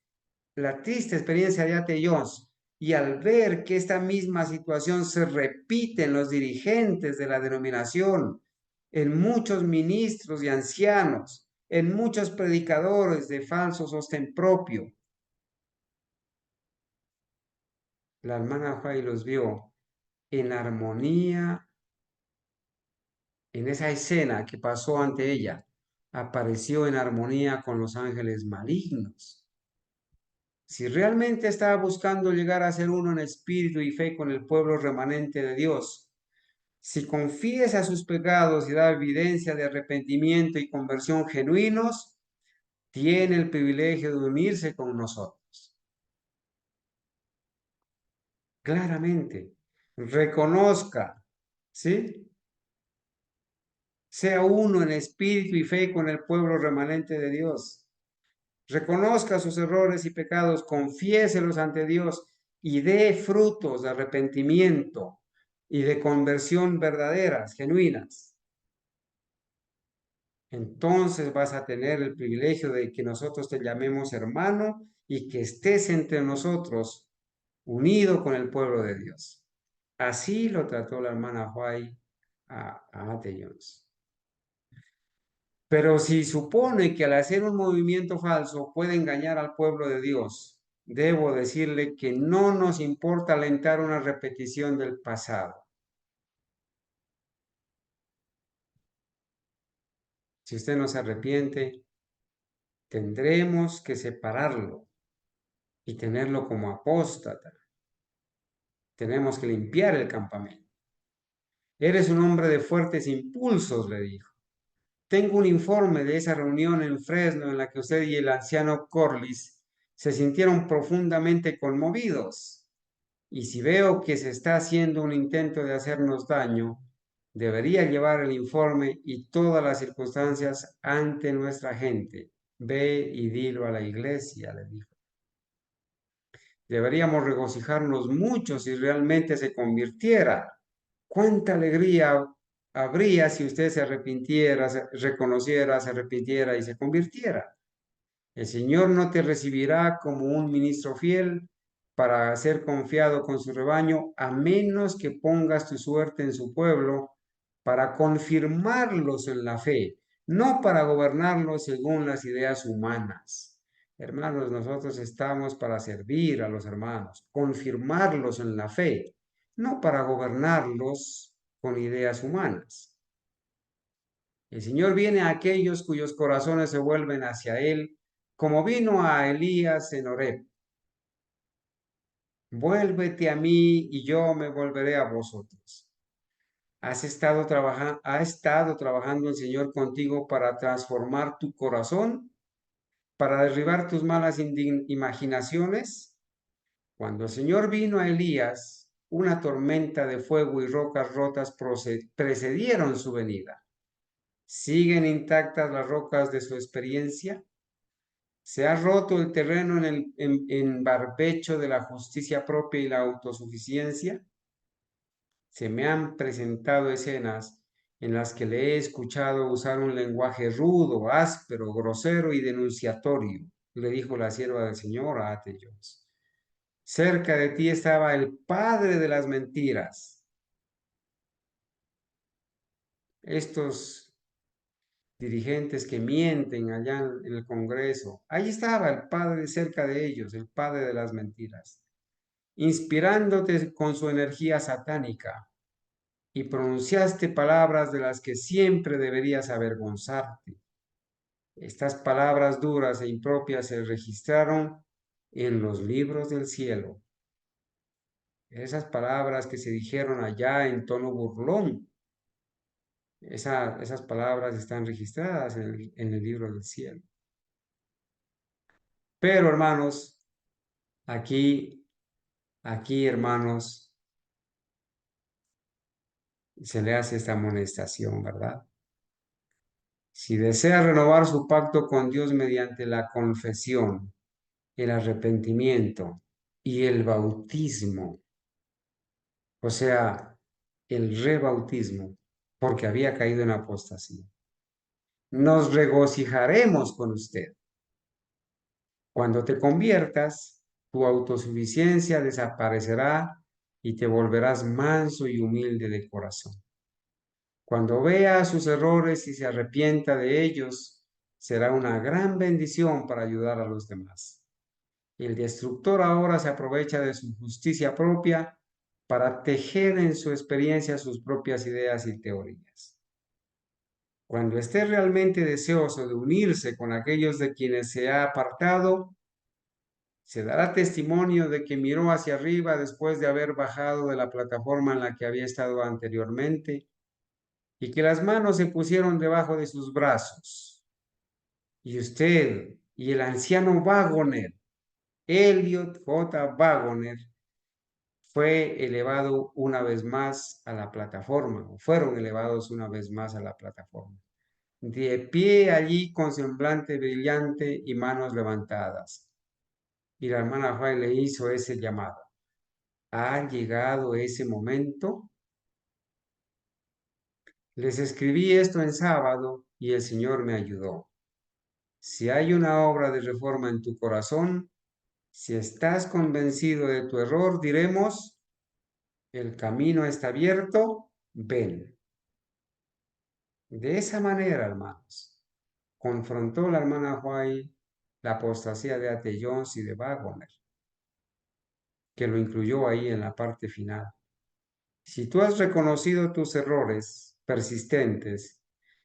la triste experiencia de Ate Jones y al ver que esta misma situación se repite en los dirigentes de la denominación, en muchos ministros y ancianos, en muchos predicadores de falso sostén propio. La hermana Fay los vio en armonía, en esa escena que pasó ante ella, apareció en armonía con los ángeles malignos. Si realmente estaba buscando llegar a ser uno en espíritu y fe con el pueblo remanente de Dios, si confiesa sus pecados y da evidencia de arrepentimiento y conversión genuinos, tiene el privilegio de unirse con nosotros. Claramente, reconozca, ¿sí? Sea uno en espíritu y fe con el pueblo remanente de Dios. Reconozca sus errores y pecados, confiéselos ante Dios y dé frutos de arrepentimiento y de conversión verdaderas, genuinas. Entonces vas a tener el privilegio de que nosotros te llamemos hermano y que estés entre nosotros unido con el pueblo de Dios. Así lo trató la hermana White a Ate Jones. Pero si supone que al hacer un movimiento falso puede engañar al pueblo de Dios, debo decirle que no nos importa alentar una repetición del pasado. Si usted no se arrepiente, tendremos que separarlo y tenerlo como apóstata. Tenemos que limpiar el campamento. Eres un hombre de fuertes impulsos, le dijo. Tengo un informe de esa reunión en Fresno en la que usted y el anciano Corliss se sintieron profundamente conmovidos. Y si veo que se está haciendo un intento de hacernos daño, debería llevar el informe y todas las circunstancias ante nuestra gente. Ve y dilo a la iglesia, le dijo. Deberíamos regocijarnos mucho si realmente se convirtiera. ¿Cuánta alegría habría si usted se arrepintiera, se reconociera, se arrepintiera y se convirtiera? El Señor no te recibirá como un ministro fiel para ser confiado con su rebaño, a menos que pongas tu suerte en su pueblo para confirmarlos en la fe, no para gobernarlos según las ideas humanas. Hermanos, nosotros estamos para servir a los hermanos, confirmarlos en la fe, no para gobernarlos con ideas humanas. El Señor viene a aquellos cuyos corazones se vuelven hacia Él, como vino a Elías en Horeb. Vuélvete a mí y yo me volveré a vosotros. ¿Ha estado trabajando el Señor contigo para transformar tu corazón, para derribar tus malas imaginaciones? Cuando el Señor vino a Elías, una tormenta de fuego y rocas rotas precedieron su venida. ¿Siguen intactas las rocas de su experiencia? ¿Se ha roto el terreno en barbecho de la justicia propia y la autosuficiencia? Se me han presentado escenas en las que le he escuchado usar un lenguaje rudo, áspero, grosero y denunciatorio, le dijo la sierva del Señor a Ate Jones. Cerca de ti estaba el padre de las mentiras. Estos dirigentes que mienten allá en el Congreso, ahí estaba el padre cerca de ellos, el padre de las mentiras, inspirándote con su energía satánica, y pronunciaste palabras de las que siempre deberías avergonzarte. Estas palabras duras e impropias se registraron en los libros del cielo. Esas palabras que se dijeron allá en tono burlón, esas palabras están registradas en el libro del cielo. Pero hermanos, aquí, hermanos, se le hace esta amonestación, ¿verdad? Si desea renovar su pacto con Dios mediante la confesión, el arrepentimiento y el bautismo, o sea, el rebautismo, porque había caído en apostasía, nos regocijaremos con usted. Cuando te conviertas, tu autosuficiencia desaparecerá y te volverás manso y humilde de corazón. Cuando vea sus errores y se arrepienta de ellos, será una gran bendición para ayudar a los demás. El destructor ahora se aprovecha de su justicia propia para tejer en su experiencia sus propias ideas y teorías. Cuando esté realmente deseoso de unirse con aquellos de quienes se ha apartado, se dará testimonio de que miró hacia arriba después de haber bajado de la plataforma en la que había estado anteriormente y que las manos se pusieron debajo de sus brazos. Y usted y el anciano Wagoner, Elliot J. Wagoner, fue elevado una vez más a la plataforma, o fueron elevados una vez más a la plataforma. De pie allí con semblante brillante y manos levantadas. Y la hermana Juárez le hizo ese llamado. ¿Ha llegado ese momento? Les escribí esto en sábado y el Señor me ayudó. Si hay una obra de reforma en tu corazón, si estás convencido de tu error, diremos, el camino está abierto, ven. De esa manera, hermanos, confrontó la hermana White la apostasía de Ate Jones y de Wagoner, que lo incluyó ahí en la parte final. Si tú has reconocido tus errores persistentes,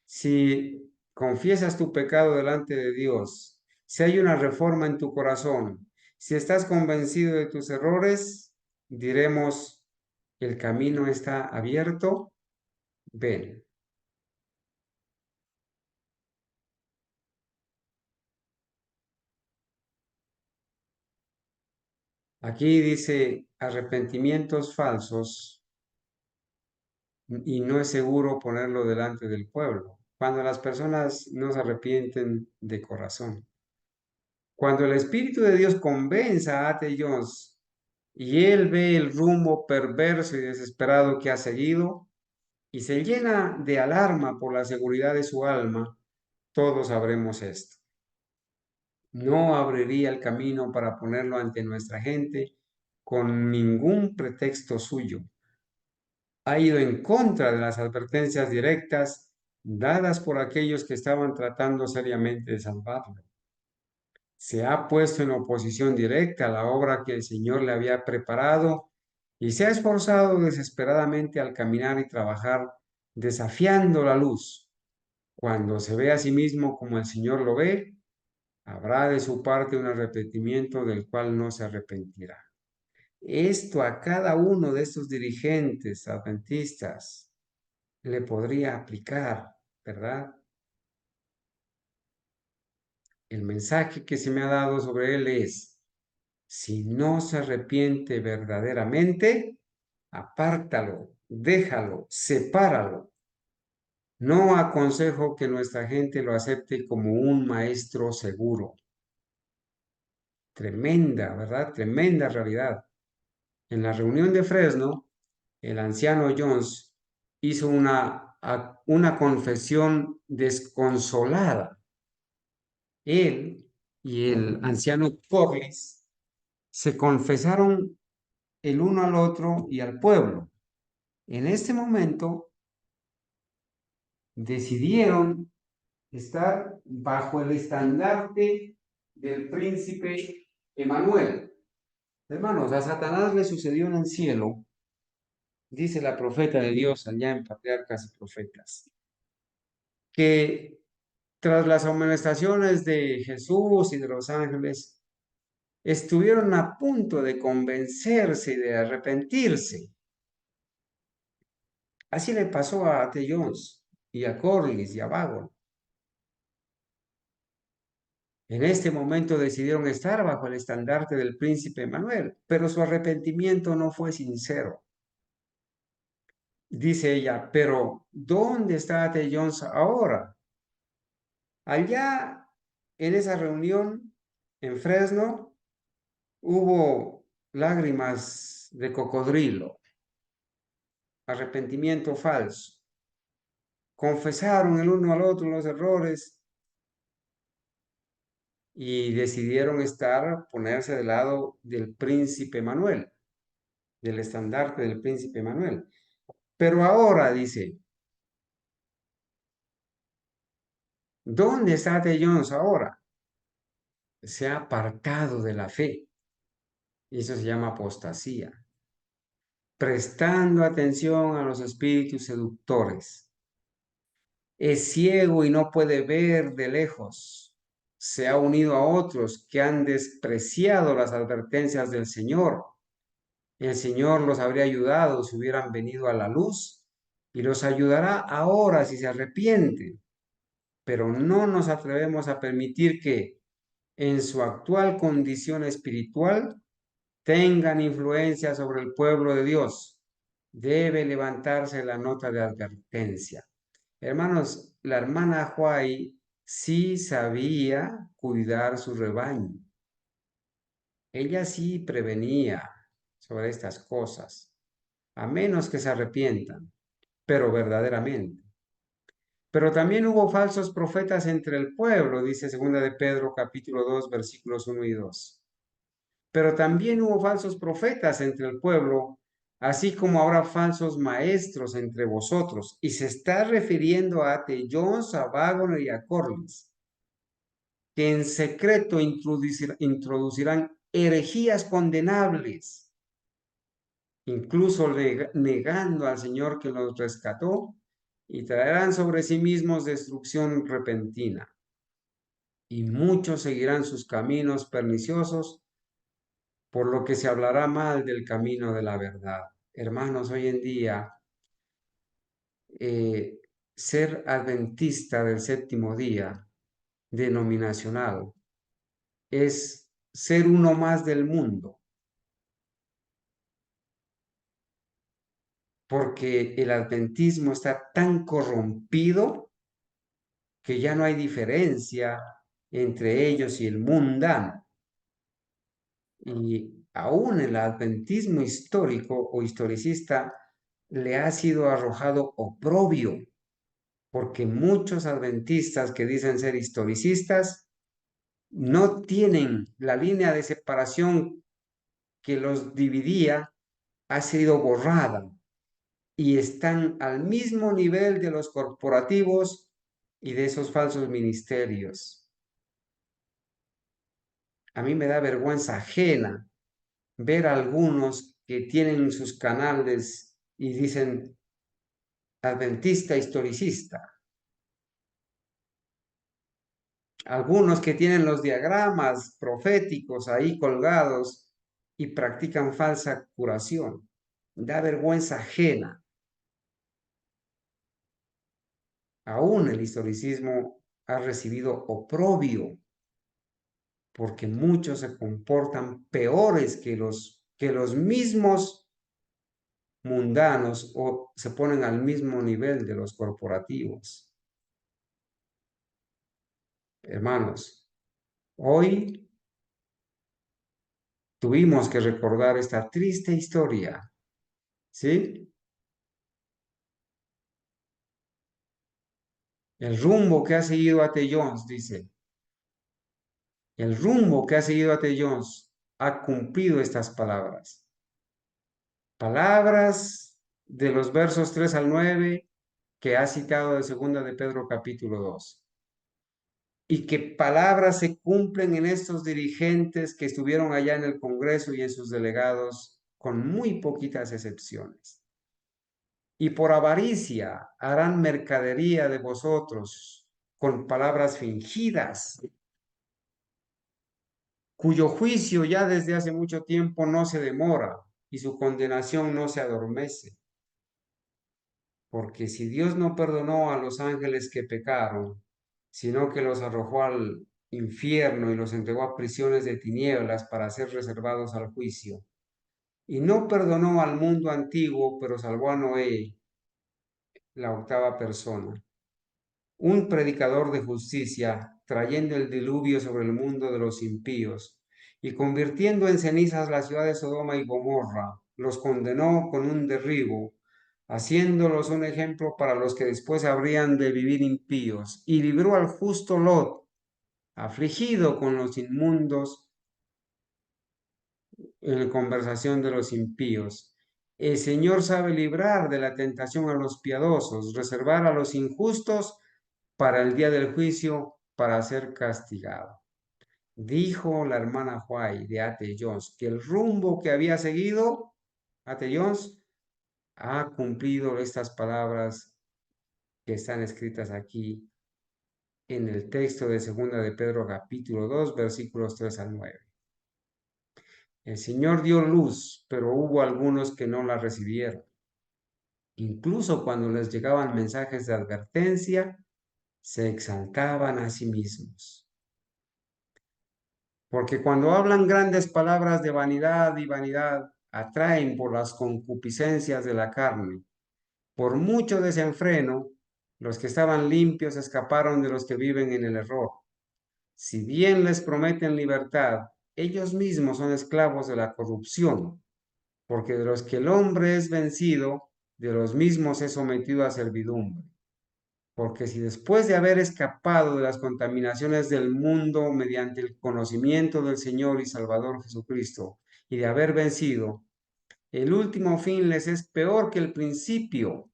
si confiesas tu pecado delante de Dios, si hay una reforma en tu corazón, si estás convencido de tus errores, diremos, el camino está abierto, ven. Aquí dice arrepentimientos falsos y no es seguro ponerlo delante del pueblo. Cuando las personas no se arrepienten de corazón. Cuando el Espíritu de Dios convenza a Ate Jones y él ve el rumbo perverso y desesperado que ha seguido y se llena de alarma por la seguridad de su alma, todos sabremos esto. No abriría el camino para ponerlo ante nuestra gente con ningún pretexto suyo. Ha ido en contra de las advertencias directas dadas por aquellos que estaban tratando seriamente de salvarlo. Se ha puesto en oposición directa a la obra que el Señor le había preparado y se ha esforzado desesperadamente al caminar y trabajar desafiando la luz. Cuando se ve a sí mismo como el Señor lo ve, habrá de su parte un arrepentimiento del cual no se arrepentirá. Esto a cada uno de estos dirigentes adventistas le podría aplicar, ¿verdad? El mensaje que se me ha dado sobre él es, si no se arrepiente verdaderamente, apártalo, déjalo, sepáralo. No aconsejo que nuestra gente lo acepte como un maestro seguro. Tremenda, ¿verdad? Tremenda realidad. En la reunión de Fresno, el anciano Jones hizo una confesión desconsolada. Él y el anciano Corliss se confesaron el uno al otro y al pueblo. En este momento decidieron estar bajo el estandarte del príncipe Emanuel. Hermanos, a Satanás le sucedió en el cielo, dice la profeta de Dios allá en Patriarcas y Profetas, que tras las amonestaciones de Jesús y de los ángeles, estuvieron a punto de convencerse y de arrepentirse. Así le pasó a Ate Jones y a Corliss y a Vagon. En este momento decidieron estar bajo el estandarte del príncipe Manuel, pero su arrepentimiento no fue sincero. Dice ella, pero ¿dónde está Ate Jones ahora? Allá en esa reunión en Fresno hubo lágrimas de cocodrilo, arrepentimiento falso. Confesaron el uno al otro los errores y decidieron ponerse del lado del príncipe Manuel, del estandarte del príncipe Manuel. Pero ahora dice, ¿dónde está Ate Jones ahora? Se ha apartado de la fe. Y eso se llama apostasía. Prestando atención a los espíritus seductores. Es ciego y no puede ver de lejos. Se ha unido a otros que han despreciado las advertencias del Señor. El Señor los habría ayudado si hubieran venido a la luz y los ayudará ahora si se arrepienten. Pero no nos atrevemos a permitir que en su actual condición espiritual tengan influencia sobre el pueblo de Dios. Debe levantarse la nota de advertencia. Hermanos, la hermana Huay sí sabía cuidar su rebaño. Ella sí prevenía sobre estas cosas, a menos que se arrepientan, pero verdaderamente. Pero también hubo falsos profetas entre el pueblo, dice 2 de Pedro capítulo 2, versículos 1 y 2. Pero también hubo falsos profetas entre el pueblo, así como habrá falsos maestros entre vosotros. Y se está refiriendo a Ate Jones, a Vagon y a Corliss, que en secreto introducirán herejías condenables, incluso negando al Señor que los rescató, y traerán sobre sí mismos destrucción repentina. Y muchos seguirán sus caminos perniciosos, por lo que se hablará mal del camino de la verdad. Hermanos, hoy en día ser adventista del séptimo día, denominacional, es ser uno más del mundo, porque el adventismo está tan corrompido que ya no hay diferencia entre ellos y el mundano. Y aún el adventismo histórico o historicista le ha sido arrojado oprobio, porque muchos adventistas que dicen ser historicistas no tienen la línea de separación que los dividía, ha sido borrada y están al mismo nivel de los corporativos y de esos falsos ministerios. A mí me da vergüenza ajena ver a algunos que tienen sus canales y dicen adventista historicista. Algunos que tienen los diagramas proféticos ahí colgados y practican falsa curación. Da vergüenza ajena. Aún el historicismo ha recibido oprobio porque muchos se comportan peores que los mismos mundanos o se ponen al mismo nivel de los corporativos. Hermanos, hoy tuvimos que recordar esta triste historia, ¿sí? El rumbo que ha seguido A.T. Jones, dice, el rumbo que ha seguido A.T. Jones ha cumplido estas palabras. Palabras de los versos 3 al 9 que ha citado de segunda de Pedro capítulo 2. Y que palabras se cumplen en estos dirigentes que estuvieron allá en el Congreso y en sus delegados, con muy poquitas excepciones. Y por avaricia harán mercadería de vosotros con palabras fingidas, cuyo juicio ya desde hace mucho tiempo no se demora y su condenación no se adormece. Porque si Dios no perdonó a los ángeles que pecaron, sino que los arrojó al infierno y los entregó a prisiones de tinieblas para ser reservados al juicio, y no perdonó al mundo antiguo, pero salvó a Noé, la octava persona, un predicador de justicia, trayendo el diluvio sobre el mundo de los impíos, y convirtiendo en cenizas la ciudad de Sodoma y Gomorra, los condenó con un derribo, haciéndolos un ejemplo para los que después habrían de vivir impíos, y libró al justo Lot, afligido con los inmundos, en la conversación de los impíos. El Señor sabe librar de la tentación a los piadosos, reservar a los injustos para el día del juicio, para ser castigado. Dijo la hermana White de A.T. Jones que el rumbo que había seguido A.T. Jones ha cumplido estas palabras que están escritas aquí en el texto de segunda de Pedro capítulo 2 versículos 3 al 9. El Señor dio luz, pero hubo algunos que no la recibieron. Incluso cuando les llegaban mensajes de advertencia, se exaltaban a sí mismos. Porque cuando hablan grandes palabras de vanidad y vanidad, atraen por las concupiscencias de la carne. Por mucho desenfreno, los que estaban limpios escaparon de los que viven en el error. Si bien les prometen libertad, ellos mismos son esclavos de la corrupción, porque de los que el hombre es vencido, de los mismos es sometido a servidumbre. Porque si después de haber escapado de las contaminaciones del mundo mediante el conocimiento del Señor y Salvador Jesucristo, y de haber vencido, el último fin les es peor que el principio,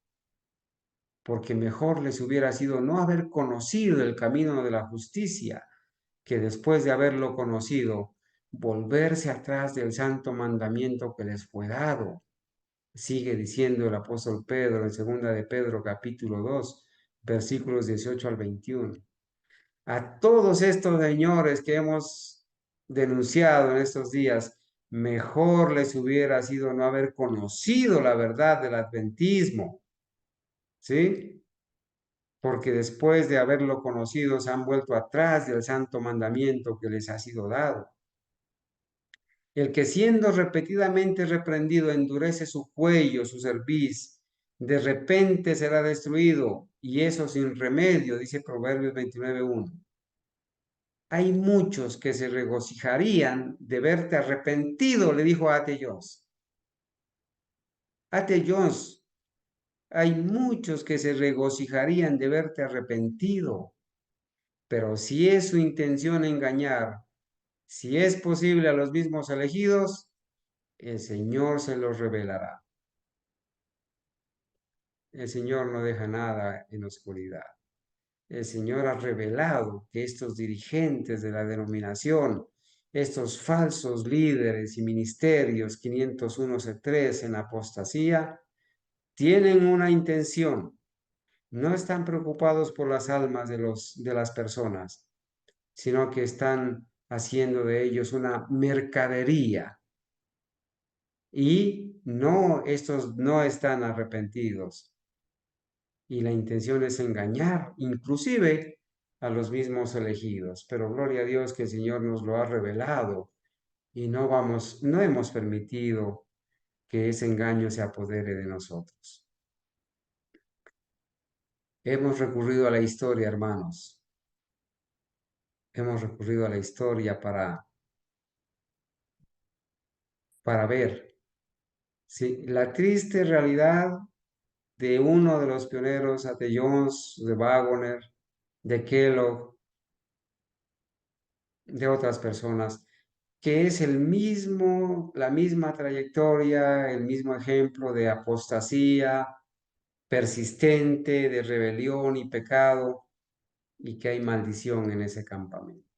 porque mejor les hubiera sido no haber conocido el camino de la justicia, que después de haberlo conocido, volverse atrás del santo mandamiento que les fue dado. Sigue diciendo el apóstol Pedro en segunda de Pedro capítulo 2, versículos 18 al 21. A todos estos señores que hemos denunciado en estos días, mejor les hubiera sido no haber conocido la verdad del adventismo, ¿sí? Porque después de haberlo conocido se han vuelto atrás del santo mandamiento que les ha sido dado. El que siendo repetidamente reprendido endurece su cuello, su cerviz, de repente será destruido, y eso sin remedio, dice Proverbios 29:1. Hay muchos que se regocijarían de verte arrepentido, le dijo a Ate Jones. Ate Jones, hay muchos que se regocijarían de verte arrepentido, pero si es su intención engañar, si es posible a los mismos elegidos, el Señor se los revelará. El Señor no deja nada en oscuridad. El Señor ha revelado que estos dirigentes de la denominación, estos falsos líderes y ministerios 501c3 en apostasía, tienen una intención. No están preocupados por las almas de las personas, sino que están haciendo de ellos una mercadería. Y no, estos no están arrepentidos. Y la intención es engañar, inclusive a los mismos elegidos. Pero gloria a Dios que el Señor nos lo ha revelado y no hemos permitido que ese engaño se apodere de nosotros. Hemos recurrido a la historia, hermanos. Hemos recurrido a la historia para ver si la triste realidad de uno de los pioneros, Ate Jones, de Waggoner, de Kellogg, de otras personas, que es la misma trayectoria, el mismo ejemplo de apostasía persistente, de rebelión y pecado, y que hay maldición en ese campamento.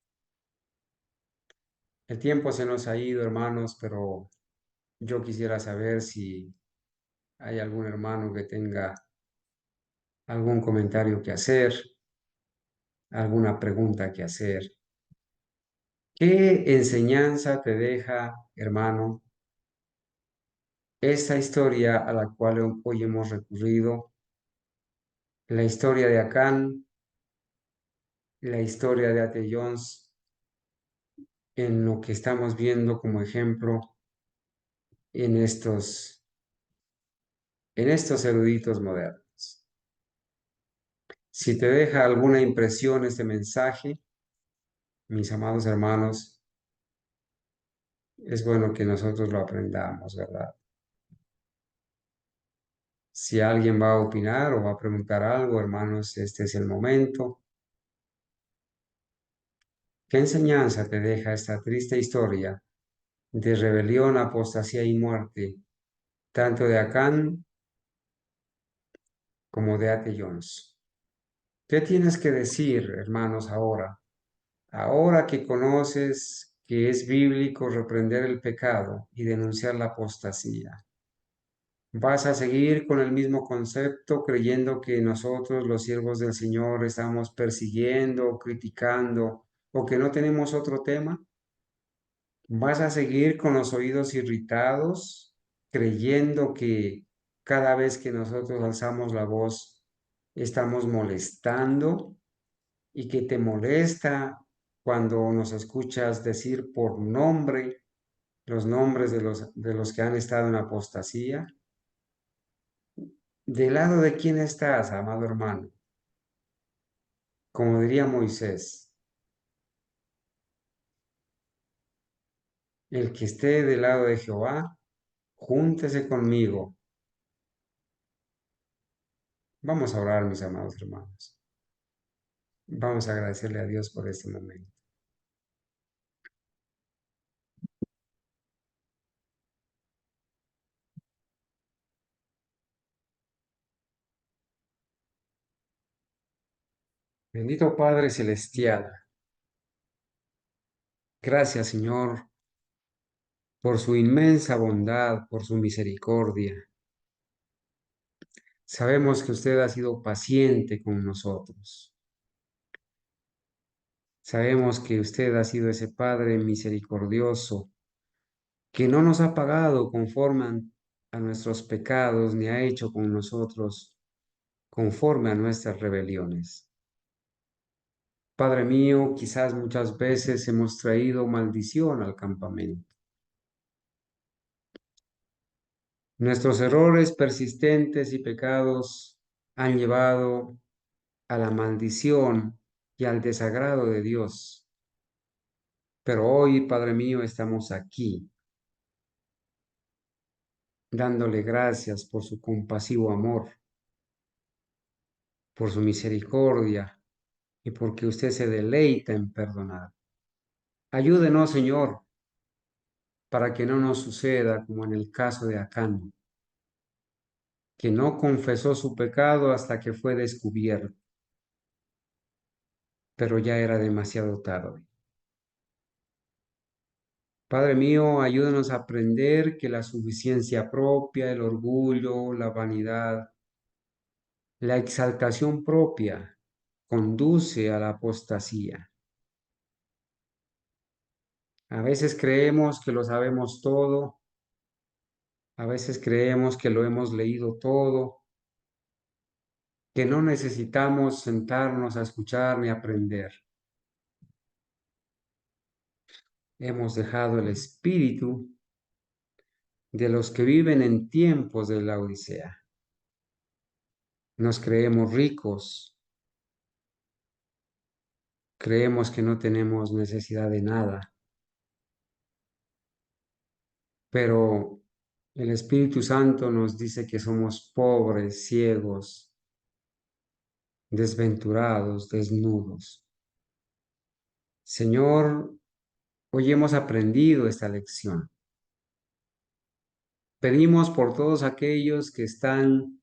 El tiempo se nos ha ido, hermanos, pero yo quisiera saber si hay algún hermano que tenga algún comentario que hacer, alguna pregunta que hacer. ¿Qué enseñanza te deja, hermano, esta historia a la cual hoy hemos recurrido? La historia de Acán, la historia de Ate Jones, en lo que estamos viendo como ejemplo en estos eruditos modernos. Si te deja alguna impresión este mensaje, mis amados hermanos, es bueno que nosotros lo aprendamos, ¿verdad? Si alguien va a opinar o va a preguntar algo, hermanos, este es el momento. ¿Qué enseñanza te deja esta triste historia de rebelión, apostasía y muerte, tanto de Acán como de Ate Jones? ¿Qué tienes que decir, hermanos, ahora? Ahora que conoces que es bíblico reprender el pecado y denunciar la apostasía, ¿vas a seguir con el mismo concepto creyendo que nosotros, los siervos del Señor, estamos persiguiendo, criticando o que no tenemos otro tema? ¿Vas a seguir con los oídos irritados creyendo que cada vez que nosotros alzamos la voz estamos molestando y que te molesta cuando nos escuchas decir por nombre los nombres de los que han estado en apostasía? ¿Del lado de quién estás, amado hermano? Como diría Moisés, el que esté del lado de Jehová, júntese conmigo. Vamos a orar, mis amados hermanos. Vamos a agradecerle a Dios por este momento. Bendito Padre Celestial, gracias, Señor, por su inmensa bondad, por su misericordia. Sabemos que usted ha sido paciente con nosotros. Sabemos que usted ha sido ese Padre misericordioso que no nos ha pagado conforme a nuestros pecados, ni ha hecho con nosotros conforme a nuestras rebeliones. Padre mío, quizás muchas veces hemos traído maldición al campamento. Nuestros errores persistentes y pecados han llevado a la maldición y al desagrado de Dios. Pero hoy, Padre mío, estamos aquí, dándole gracias por su compasivo amor, por su misericordia y porque usted se deleita en perdonar. Ayúdenos, Señor, para que no nos suceda como en el caso de Acán, que no confesó su pecado hasta que fue descubierto, pero ya era demasiado tarde. Padre mío, ayúdanos a aprender que la suficiencia propia, el orgullo, la vanidad, la exaltación propia conduce a la apostasía. A veces creemos que lo sabemos todo, a veces creemos que lo hemos leído todo, que no necesitamos sentarnos a escuchar ni aprender. Hemos dejado el espíritu de los que viven en tiempos de la Odisea. Nos creemos ricos, creemos que no tenemos necesidad de nada, pero el Espíritu Santo nos dice que somos pobres, ciegos, desventurados, desnudos. Señor, hoy hemos aprendido esta lección. Pedimos por todos aquellos que están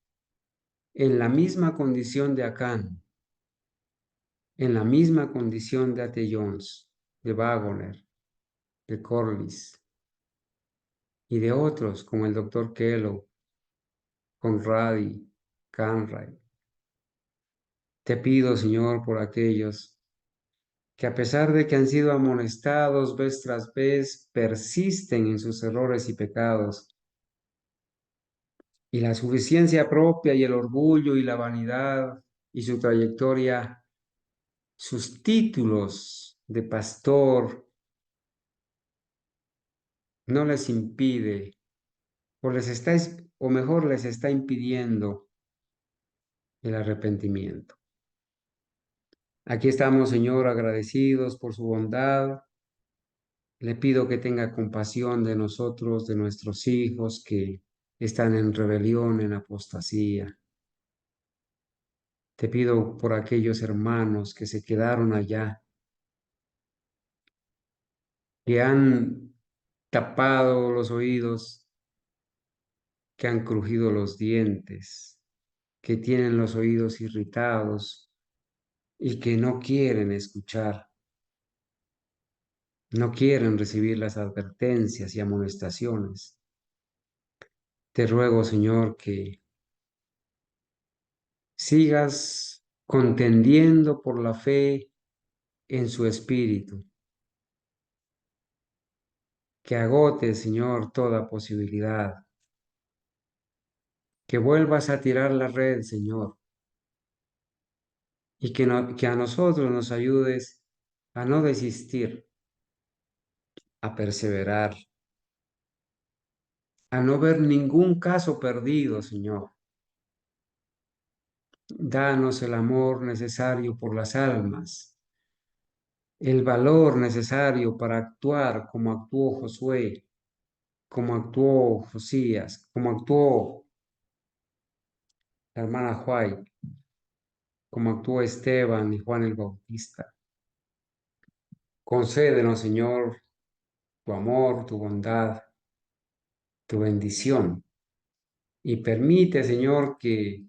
en la misma condición de Acán, en la misma condición de A.T. Jones, de Waggoner, de Corliss y de otros como el Dr. Kellogg, Conradi, Canray. Te pido, Señor, por aquellos que a pesar de que han sido amonestados vez tras vez, persisten en sus errores y pecados. Y la suficiencia propia y el orgullo y la vanidad y su trayectoria, sus títulos de pastor, no les impide, o mejor les está impidiendo el arrepentimiento. Aquí estamos, Señor, agradecidos por su bondad. Le pido que tenga compasión de nosotros, de nuestros hijos que están en rebelión, en apostasía. Te pido por aquellos hermanos que se quedaron allá, que han tapado los oídos, que han crujido los dientes, que tienen los oídos irritados y que no quieren escuchar, no quieren recibir las advertencias y amonestaciones. Te ruego, Señor, que sigas contendiendo por la fe en su espíritu, que agote, Señor, toda posibilidad, que vuelvas a tirar la red, Señor, y que a nosotros nos ayudes a no desistir, a perseverar, a no ver ningún caso perdido, Señor. Danos el amor necesario por las almas, el valor necesario para actuar como actuó Josué, como actuó Josías, como actuó la hermana White, como actuó Esteban y Juan el Bautista. Concédenos, Señor, tu amor, tu bondad, tu bendición. Y permite, Señor, que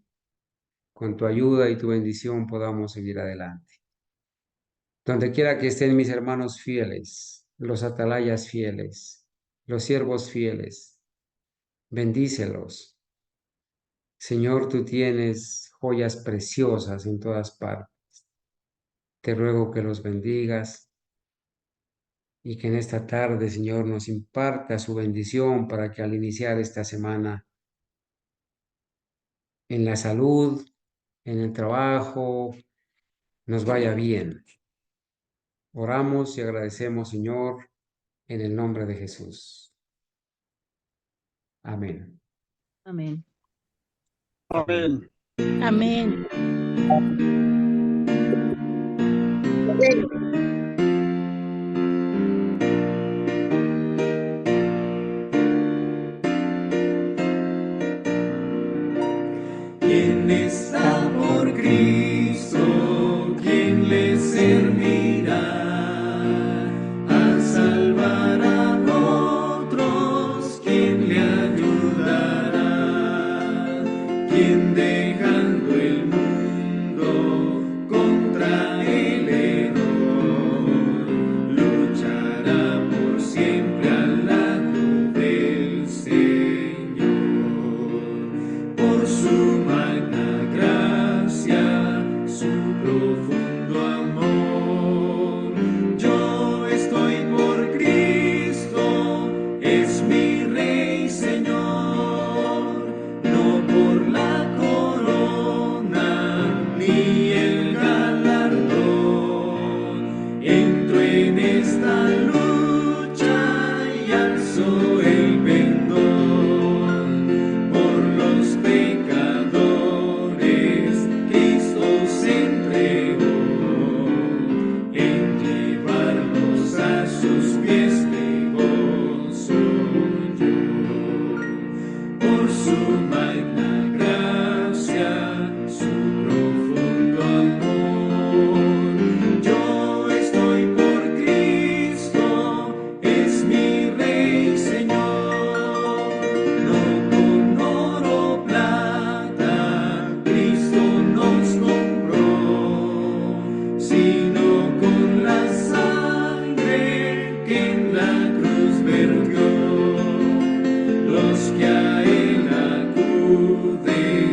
con tu ayuda y tu bendición podamos seguir adelante. Donde quiera que estén mis hermanos fieles, los atalayas fieles, los siervos fieles, bendícelos. Señor, tú tienes joyas preciosas en todas partes. Te ruego que los bendigas y que en esta tarde, Señor, nos imparta su bendición para que al iniciar esta semana en la salud, en el trabajo, nos vaya bien. Oramos y agradecemos, Señor, en el nombre de Jesús. Amén. Amén. Amén. Amén. ¿Quién está por Cristo? ¿Quién le servirá? A salvar a otros, ¿quién le ayudará? ¿Quién dejando el mundo contra el error luchará por siempre al lado del Señor? Por su magna gracia, su profundo amor. Yo estoy por Cristo, es mi Rey Señor, no por la corona ni el galardón. Entro en esta lucha y alzo el pendón. Por los pecadores Cristo se entregó, en llevarlos a sus pies me gozo yo. Por su magna gracia, su profundo amor. Yo estoy por Cristo, es mi Rey Señor, no con oro o plata Cristo nos compró, sino con la sangre que en la cruz vertió. Los que a él acuden